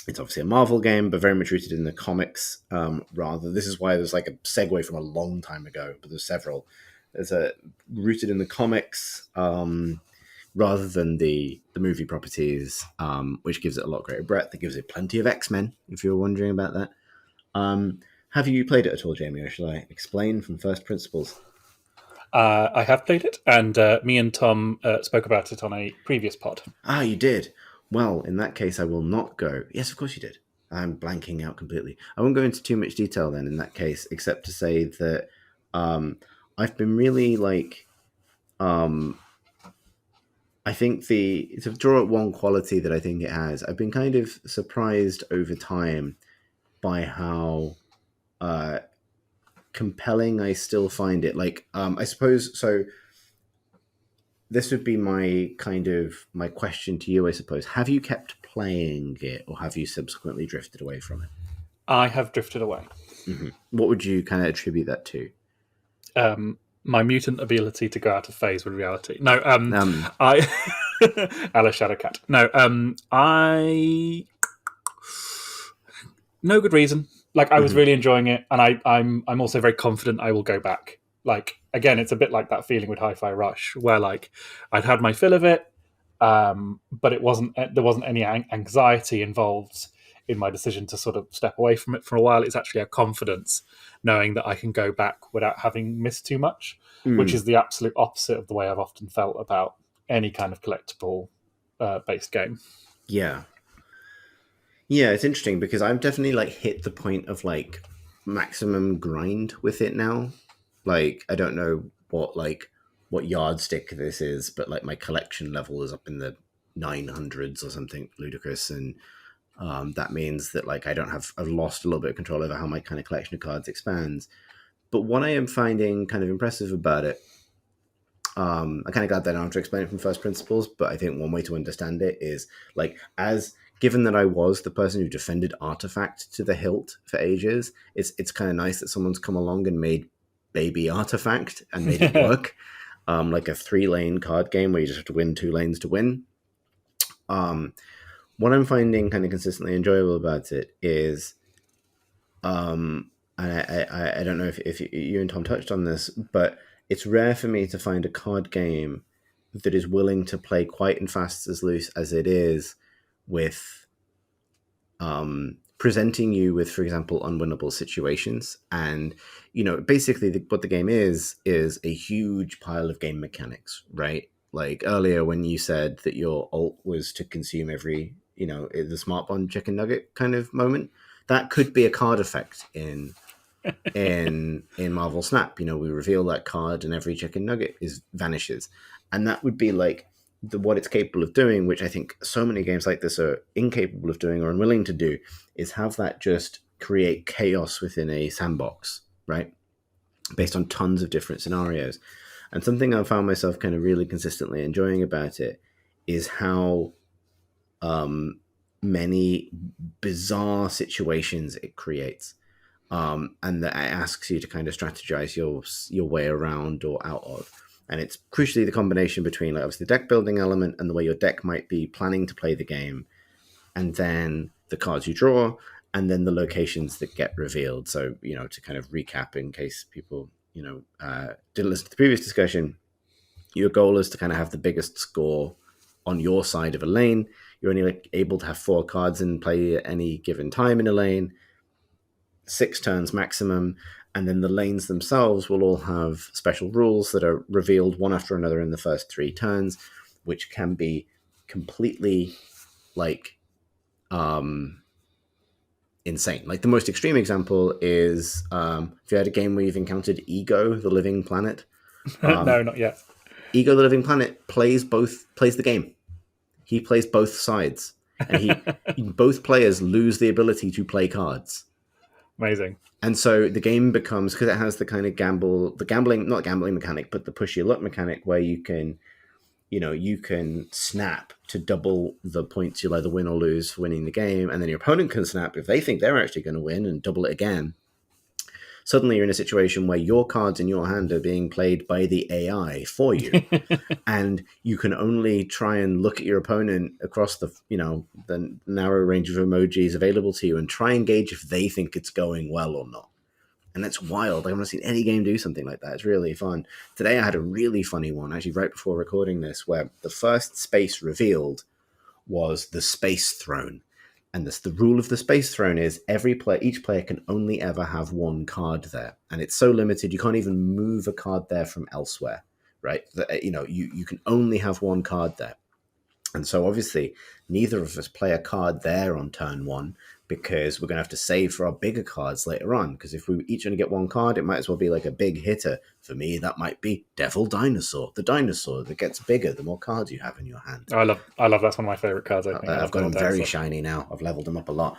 It's obviously a Marvel game, but very much rooted in the comics. This is why there's like a segue from a long time ago, but there's several. There's a rooted in the comics rather than the movie properties, which gives it a lot greater breadth. It gives it plenty of X-Men, if you were wondering about that. Have you played it at all, Jamie, or shall I explain from first principles?
I have played it, and me and Tom spoke about it on a previous pod.
Ah, you did. Well, in that case, I will not go. Yes, of course you did. I'm blanking out completely. I won't go into too much detail then in that case, except to say that I've been really I think to draw up one quality that I think it has, I've been kind of surprised over time by how compelling I still find it. I suppose so. This would be my question to you, I suppose. Have you kept playing it, or have you subsequently drifted away from it?
I have drifted away.
Mm-hmm. What would you kind of attribute that to?
My mutant ability to go out of phase with reality. No, I Alice Shadowcat. No, I no good reason. Like, I was really enjoying it, and I'm also very confident I will go back. Like, again, it's a bit like that feeling with Hi-Fi Rush, where like I'd had my fill of it, but there wasn't any anxiety involved in my decision to sort of step away from it for a while. It's actually a confidence knowing that I can go back without having missed too much, which is the absolute opposite of the way I've often felt about any kind of collectible based game.
Yeah. Yeah, it's interesting because I've definitely like hit the point of like maximum grind with it now. Like, I don't know what yardstick this is, but like my collection level is up in the 900s or something ludicrous, and that means that like I've lost a little bit of control over how my kind of collection of cards expands. But what I am finding kind of impressive about it, I'm kind of glad that I don't have to explain it from first principles, but I think one way to understand it is like, given that I was the person who defended Artifact to the hilt for ages, it's kind of nice that someone's come along and made baby Artifact and made it work. Like a 3-lane card game where you just have to win 2 lanes to win. What I'm finding kind of consistently enjoyable about it is, and I don't know if you and Tom touched on this, but it's rare for me to find a card game that is willing to play quite and fast as loose as it is with presenting you with, for example, unwinnable situations. And, basically what the game is a huge pile of game mechanics, right? Like earlier when you said that your ult was to consume every, the smart bond chicken nugget kind of moment, that could be a card effect in Marvel Snap. We reveal that card and every chicken nugget vanishes. And that would be like what it's capable of doing, which I think so many games like this are incapable of doing or unwilling to do, is have that just create chaos within a sandbox, right? Based on tons of different scenarios. And something I've found myself kind of really consistently enjoying about it is how many bizarre situations it creates. And that it asks you to kind of strategize your way around or out of. And it's crucially the combination between like obviously the deck building element and the way your deck might be planning to play the game, and then the cards you draw, and then the locations that get revealed. So, to kind of recap in case people, didn't listen to the previous discussion, your goal is to kind of have the biggest score on your side of a lane. You're only able to have 4 cards in play at any given time in a lane, 6 turns maximum, and then the lanes themselves will all have special rules that are revealed one after another in the first 3 turns, which can be completely insane. Like the most extreme example is if you had a game where you've encountered Ego, the living planet.
No, not yet.
Ego, the living planet, plays the game. He plays both sides, and both players lose the ability to play cards.
Amazing.
And so the game becomes, because it has the kind of not gambling mechanic, but the push your luck mechanic, where you can, you can snap to double the points you'll either win or lose for winning the game, and then your opponent can snap if they think they're actually going to win and double it again. Suddenly you're in a situation where your cards in your hand are being played by the AI for you. And you can only try and look at your opponent across the narrow range of emojis available to you and try and gauge if they think it's going well or not. And that's wild. I haven't seen any game do something like that. It's really fun. Today I had a really funny one, actually, right before recording this, where the first space revealed was the space throne. And the rule of the space throne is each player can only ever have one card there. And it's so limited, you can't even move a card there from elsewhere, right? You can only have one card there. And so obviously neither of us play a card there on turn one, because we're going to have to save for our bigger cards later on. Because if we each only get one card, it might as well be like a big hitter. For me, that might be Devil Dinosaur, the dinosaur that gets bigger the more cards you have in your hand.
I love that's one of my favorite cards. I think
I've got him very shiny now. I've leveled him up a lot.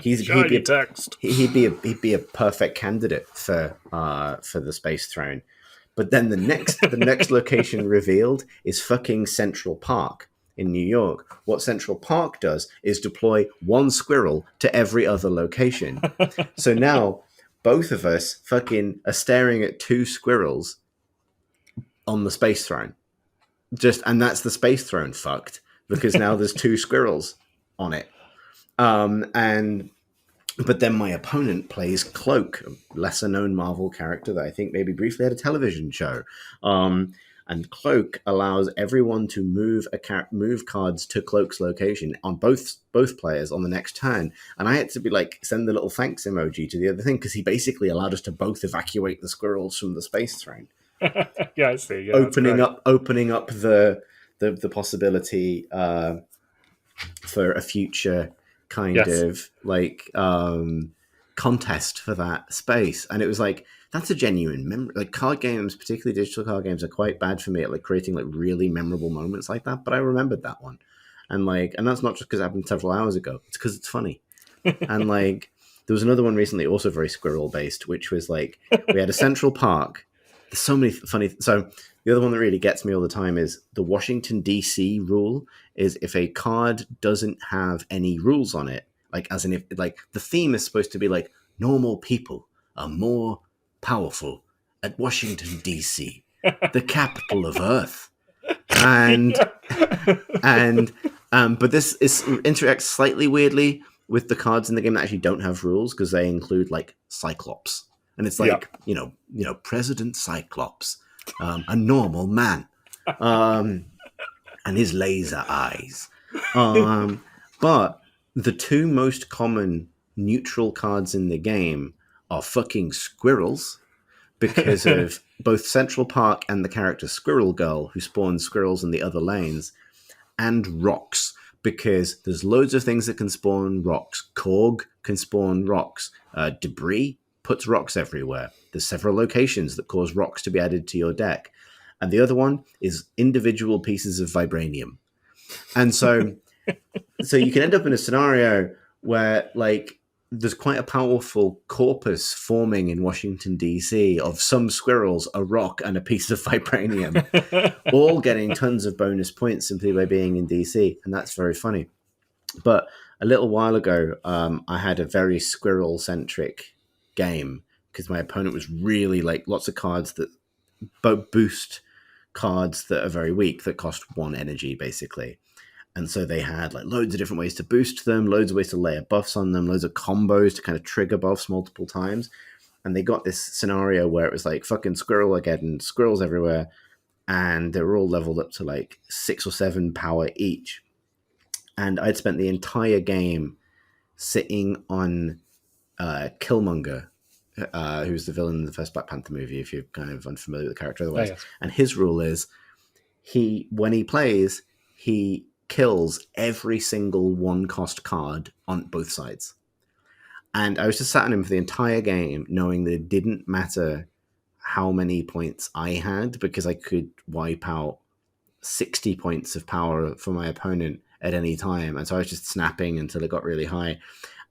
He'd be a perfect candidate for the space throne. But then the next location revealed is fucking Central Park in New York. What Central Park does is deploy one squirrel to every other location. So now both of us fucking are staring at two squirrels on the space throne. And that's the space throne fucked, because now there's two squirrels on it. But then my opponent plays Cloak, a lesser-known Marvel character that I think maybe briefly had a television show. And Cloak allows everyone to move cards to Cloak's location on both players on the next turn. And I had to be like, send the little thanks emoji to the other thing, because he basically allowed us to both evacuate the squirrels from the space throne.
Yeah, I see. Yeah,
opening up the possibility for a future kind of like contest for that space. And it was like, that's a genuine memory. Like, card games, particularly digital card games, are quite bad for me at like creating like really memorable moments like that. But I remembered that one, and that's not just because it happened several hours ago. It's because it's funny. And like, there was another one recently, also very squirrel based, which was like, we had a Central Park. There's so many funny. So the other one that really gets me all the time is the Washington D.C. rule. Is if a card doesn't have any rules on it, like as in if like the theme is supposed to be like normal people are more powerful at Washington D.C., the capital of Earth, but this interacts slightly weirdly with the cards in the game that actually don't have rules, because they include like Cyclops, and it's like President Cyclops, a normal man, and his laser eyes, but the two most common neutral cards in the game are fucking squirrels, because of both Central Park and the character Squirrel Girl, who spawns squirrels in the other lanes, and rocks, because there's loads of things that can spawn rocks. Korg can spawn rocks. Debris puts rocks everywhere. There's several locations that cause rocks to be added to your deck. And the other one is individual pieces of vibranium. And so you can end up in a scenario where like there's quite a powerful corpus forming in Washington, D.C. of some squirrels, a rock, and a piece of vibranium, all getting tons of bonus points simply by being in D.C. And that's very funny. But a little while ago, I had a very squirrel-centric game, because my opponent was really like lots of cards that boost cards that are very weak, that cost 1 energy, basically. And so they had like loads of different ways to boost them, loads of ways to layer buffs on them, loads of combos to kind of trigger buffs multiple times. And they got this scenario where it was like fucking squirrel again, squirrels everywhere. And they were all leveled up to like 6 or 7 power each. And I'd spent the entire game sitting on Killmonger, who's the villain in the first Black Panther movie, if you're kind of unfamiliar with the character otherwise. Oh, yes. And his rule is, when he plays, he kills every single 1-cost card on both sides. And I was just sat on him for the entire game, knowing that it didn't matter how many points I had, because I could wipe out 60 points of power for my opponent at any time. And so I was just snapping until it got really high.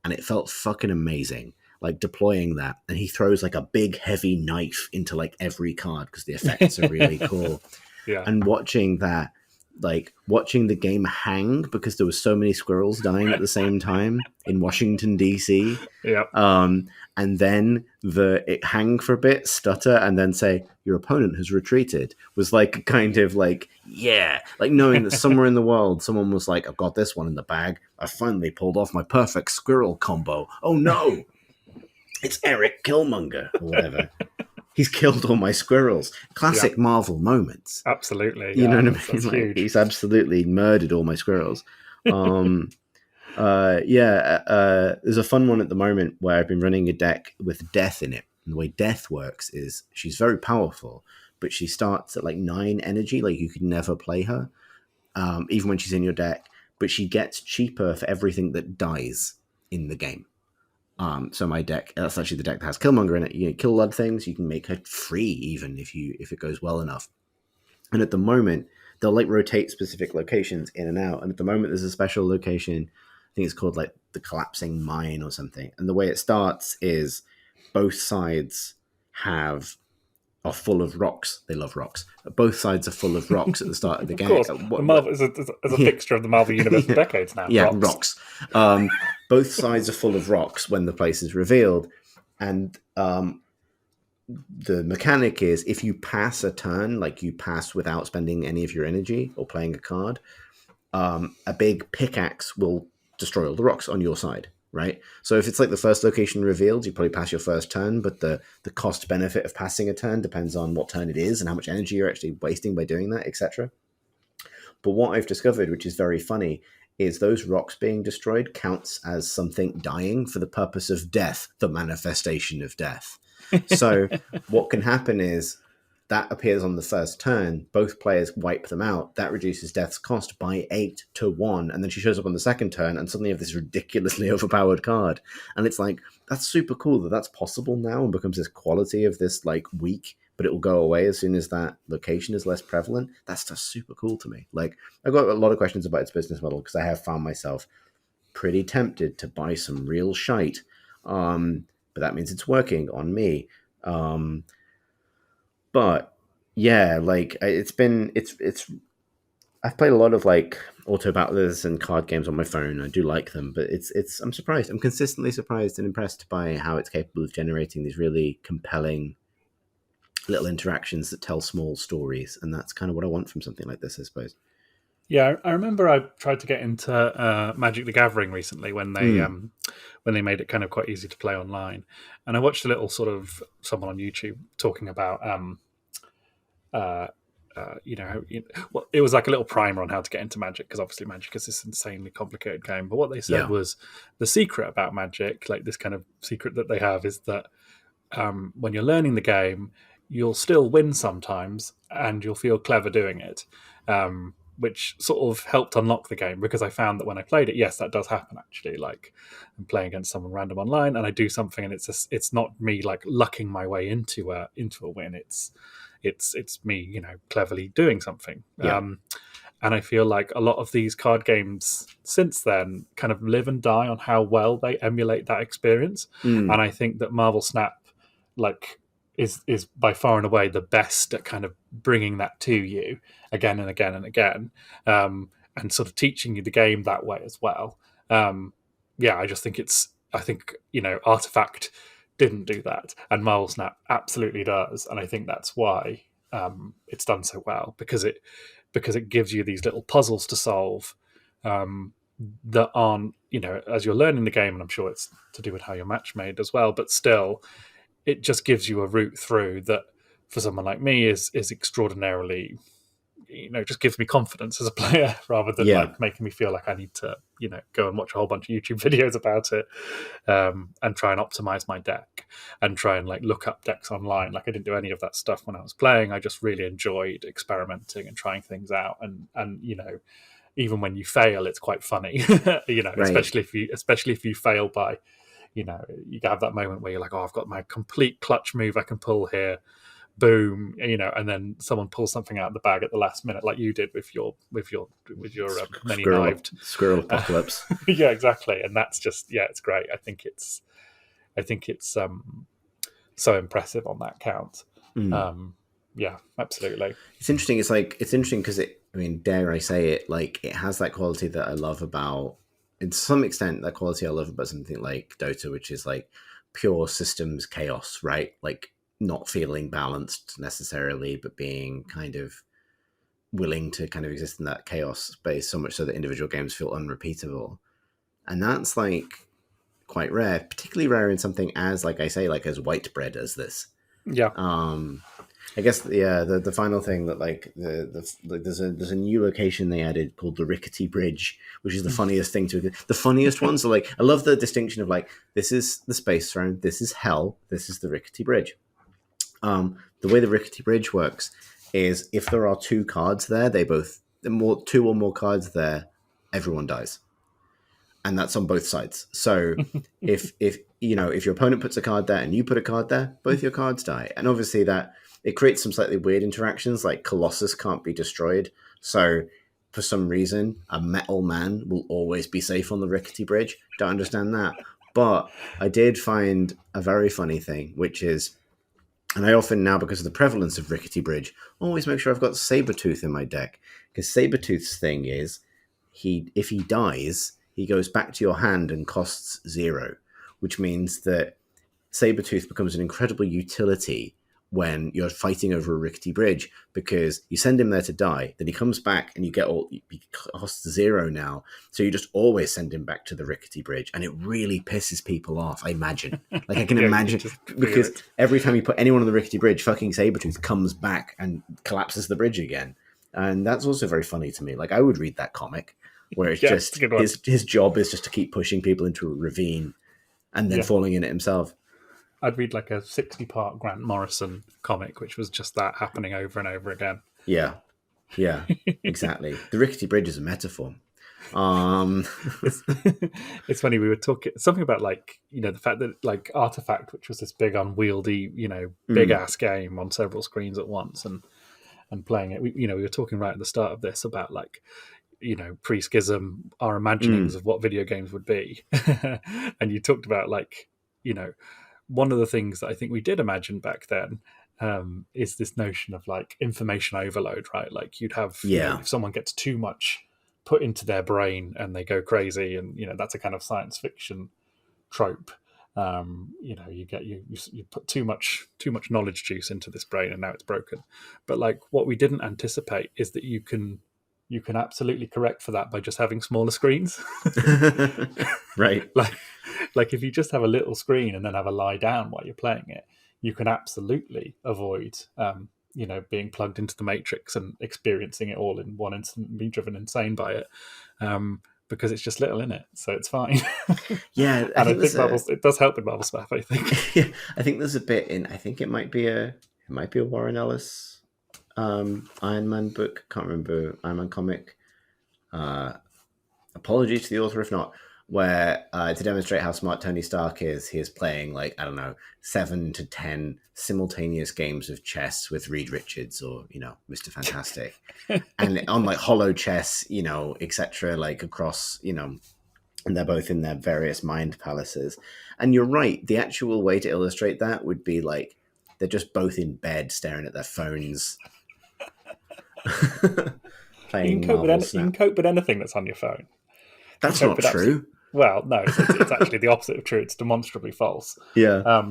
And it felt fucking amazing. like deploying that, and he throws like a big heavy knife into like every card because the effects are really cool.
Yeah.
And watching that, like watching the game hang because there was so many squirrels dying at the same time in Washington DC.
Yeah.
And then it hang for a bit, stutter, and then say your opponent has retreated was like kind of like, yeah, like knowing that somewhere in the world someone was like, I've got this one in the bag. I finally pulled off my perfect squirrel combo. Oh no, it's Eric Killmonger or whatever. He's killed all my squirrels. Classic Marvel moments.
Absolutely.
You know what I mean? Like, he's absolutely murdered all my squirrels. There's a fun one at the moment where I've been running a deck with Death in it. And the way Death works is she's very powerful, but she starts at like 9 energy. Like you could never play her, even when she's in your deck. But she gets cheaper for everything that dies in the game. So my deck, that's actually the deck that has Killmonger in it. You kill a lot of things. You can make her free even if it goes well enough. And at the moment, they'll like rotate specific locations in and out. And at the moment, there's a special location. I think it's called like the Collapsing Mine or something. And the way it starts is both sides are full of rocks. They love rocks. Both sides are full of rocks at the start of the game.
Of course. Marvel is a fixture of the Marvel universe for decades now.
Yeah, rocks. Both sides are full of rocks when the place is revealed. And the mechanic is if you pass a turn, like you pass without spending any of your energy or playing a card, a big pickaxe will destroy all the rocks on your side. Right, so if it's like the first location revealed, you probably pass your first turn, but the cost benefit of passing a turn depends on what turn it is and how much energy you're actually wasting by doing that, etc. But what I've discovered, which is very funny, is those rocks being destroyed counts as something dying for the purpose of death, the manifestation of death. So what can happen is that appears on the first turn, both players wipe them out, that reduces Death's cost by 8 to 1, and then she shows up on the second turn, and suddenly you have this ridiculously overpowered card. And it's like, that's super cool that that's possible now and becomes this quality of this like weak, but it will go away as soon as that location is less prevalent. That's just super cool to me. Like, I've got a lot of questions about its business model because I have found myself pretty tempted to buy some real shite, but that means it's working on me. But yeah, like I've played a lot of like auto battlers and card games on my phone. I do like them, but I'm surprised. I'm consistently surprised and impressed by how it's capable of generating these really compelling little interactions that tell small stories, and that's kind of what I want from something like this, I suppose.
Yeah, I remember I tried to get into Magic the Gathering recently when they made it kind of quite easy to play online, and I watched a little sort of someone on YouTube talking about it was like a little primer on how to get into Magic, because obviously Magic is this insanely complicated game. But what they said was the secret about Magic, like this kind of secret that they have, is that when you're learning the game, you'll still win sometimes, and you'll feel clever doing it. Which sort of helped unlock the game, because I found that when I played it, yes, that does happen actually. Like I'm playing against someone random online, and I do something, and it's not me like lucking my way into a win. It's me, cleverly doing something.
Yeah.
And I feel like a lot of these card games since then kind of live and die on how well they emulate that experience. And I think that Marvel Snap, like, is by far and away the best at kind of bringing that to you again and again and again, and sort of teaching you the game that way as well. I just think Artifact didn't do that, and Marvel Snap absolutely does, and I think that's why it's done so well, because it gives you these little puzzles to solve that aren't, as you're learning the game, and I'm sure it's to do with how your match made as well, but still it just gives you a route through that for someone like me is extraordinarily, just gives me confidence as a player, rather than like making me feel like I need to, go and watch a whole bunch of YouTube videos about it, and try and optimize my deck and try and like look up decks online. Like I didn't do any of that stuff when I was playing. I just really enjoyed experimenting and trying things out. And even when you fail, it's quite funny,
Right.
especially if you fail by, you have that moment where you're like, oh, I've got my complete clutch move I can pull here, boom, and then someone pulls something out of the bag at the last minute, like you did with your many knived
squirrel apocalypse.
Yeah, exactly. And that's just, it's great. I think it's I think it's so impressive on that count. Yeah, absolutely.
It's interesting. It's interesting because dare I say it, like it has that quality that I love about, in some extent, that quality I love about something like Dota, which is like pure systems chaos, right? Like not feeling balanced necessarily, but being kind of willing to kind of exist in that chaos space, so much so that individual games feel unrepeatable. And that's like quite rare, particularly rare in something as, like I say, like as white bread as this.
Yeah.
I guess the final thing that like there's a new location they added called the Rickety Bridge, which is the funniest thing to the funniest ones. So like I love the distinction of like, this is the Space Throne, this is Hell, this is the Rickety Bridge. The way the Rickety Bridge works is if there are two cards there, two or more cards there, everyone dies. And that's on both sides. So if your opponent puts a card there and you put a card there, both your cards die. And obviously that it creates some slightly weird interactions, like Colossus can't be destroyed. So for some reason, a metal man will always be safe on the Rickety Bridge. Don't understand that. But I did find a very funny thing, which is, and I often now, because of the prevalence of Rickety Bridge, always make sure I've got Sabretooth in my deck. Because Sabretooth's thing is, if he dies, he goes back to your hand and costs 0, which means that Sabretooth becomes an incredible utility when you're fighting over a Rickety Bridge, because you send him there to die, then he comes back and he costs 0 now, so you just always send him back to the Rickety Bridge, and it really pisses people off, I imagine. Like I can imagine, because every time you put anyone on the Rickety Bridge, fucking Sabretooth comes back and collapses the bridge again. And that's also very funny to me. Like I would read that comic where it's just his job is just to keep pushing people into a ravine and then falling in it himself.
I'd read like a 60-part Grant Morrison comic, which was just that happening over and over again.
Yeah, exactly. The Rickety Bridge is a metaphor.
It's funny, we were talking something about like, the fact that like Artifact, which was this big unwieldy, big ass game on several screens at once, and playing it. We were talking right at the start of this about like, pre-schism, our imaginings of what video games would be. And you talked about like, one of the things that I think we did imagine back then is this notion of like information overload, right? Like you'd have, if someone gets too much put into their brain and they go crazy, and that's a kind of science fiction trope. You put too much knowledge juice into this brain and now it's broken. But like what we didn't anticipate is that you can absolutely correct for that by just having smaller screens.
Right.
Like if you just have a little screen and then have a lie down while you're playing it, you can absolutely avoid being plugged into the matrix and experiencing it all in one instant and being driven insane by it. Because it's just little in it, so it's fine.
Yeah,
and I think it does help with Marvel stuff, I think.
Yeah, I think there's a bit in. I think it might be a Warren Ellis Iron Man book. Can't remember, Iron Man comic. Apologies to the author if not. Where to demonstrate how smart Tony Stark is, he is playing like, I don't know, 7 to 10 simultaneous games of chess with Reed Richards or Mr. Fantastic, and on like hollow chess, etc. Like across, and they're both in their various mind palaces. And you're right, the actual way to illustrate that would be like they're just both in bed staring at their phones. Playing
you can cope with anything that's on your phone.
That's not true.
Well, no, it's actually the opposite of true. It's demonstrably false.
Yeah.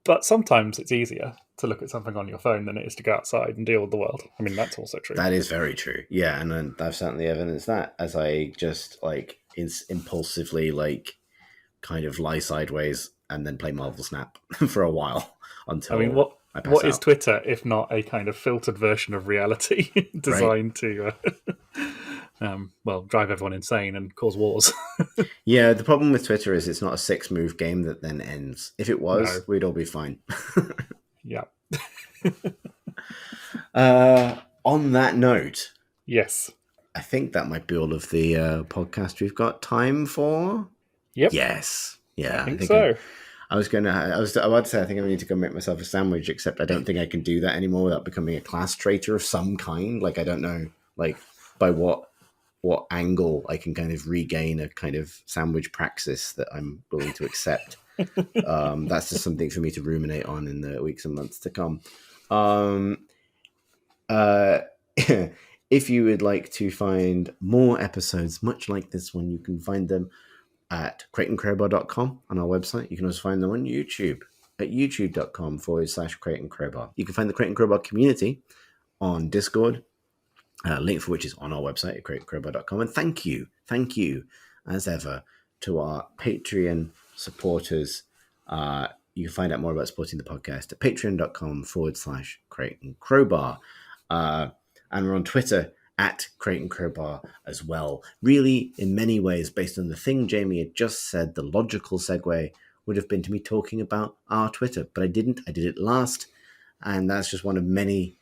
But sometimes it's easier to look at something on your phone than it is to go outside and deal with the world. I mean, that's also true.
That is very true. Yeah, and I've certainly evidenced that as I just like impulsively like kind of lie sideways and then play Marvel Snap for a while until. I mean, what
is Twitter if not a kind of filtered version of reality designed to drive everyone insane and cause wars?
Yeah, the problem with Twitter is it's not a 6-move game that then ends. If it was, we'd all be fine.
Yeah.
On that note,
yes,
I think that might be all of the podcast we've got time for.
Yep.
Yes. Yeah,
I think so.
I was about to say I think I need to go make myself a sandwich, except I don't think I can do that anymore without becoming a class traitor of some kind. Like I don't know, like by what angle I can kind of regain a kind of sandwich praxis that I'm willing to accept. That's just something for me to ruminate on in the weeks and months to come. Um, if you would like to find more episodes much like this one, you can find them at crateandcrowbar.com on our website. You can also find them on YouTube at youtube.com/crateandcrowbar. You can find the Crate and Crowbar community on Discord, link for which is on our website at crateandcrowbar.com. And thank you, as ever, to our Patreon supporters. You can find out more about supporting the podcast at patreon.com/crateandcrowbar. And we're on Twitter at Crate and Crowbar as well. Really, in many ways, based on the thing Jamie had just said, the logical segue would have been to me talking about our Twitter, but I didn't. I did it last, and that's just one of many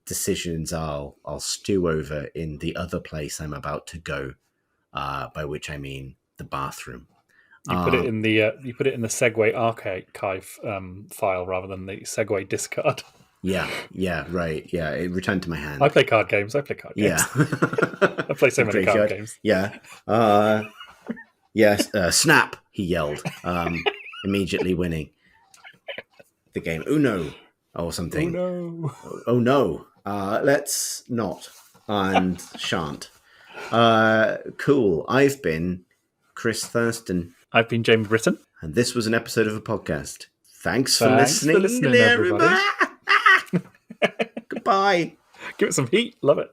decisions I'll stew over in the other place I'm about to go, by which I mean the bathroom.
You put it in the Segway archive file rather than the Segway discard.
Yeah, right. Yeah, it returned to my hand.
I play card games.
Yeah.
I play so many card games.
Yeah. Yes, snap, he yelled, immediately winning the game. Uno, or something. Oh no. Let's not and shan't. Cool. I've been Chris Thurston.
I've been Jamie Britton.
And this was an episode of a podcast. Thanks for listening,
everybody.
Goodbye.
Give it some heat. Love it.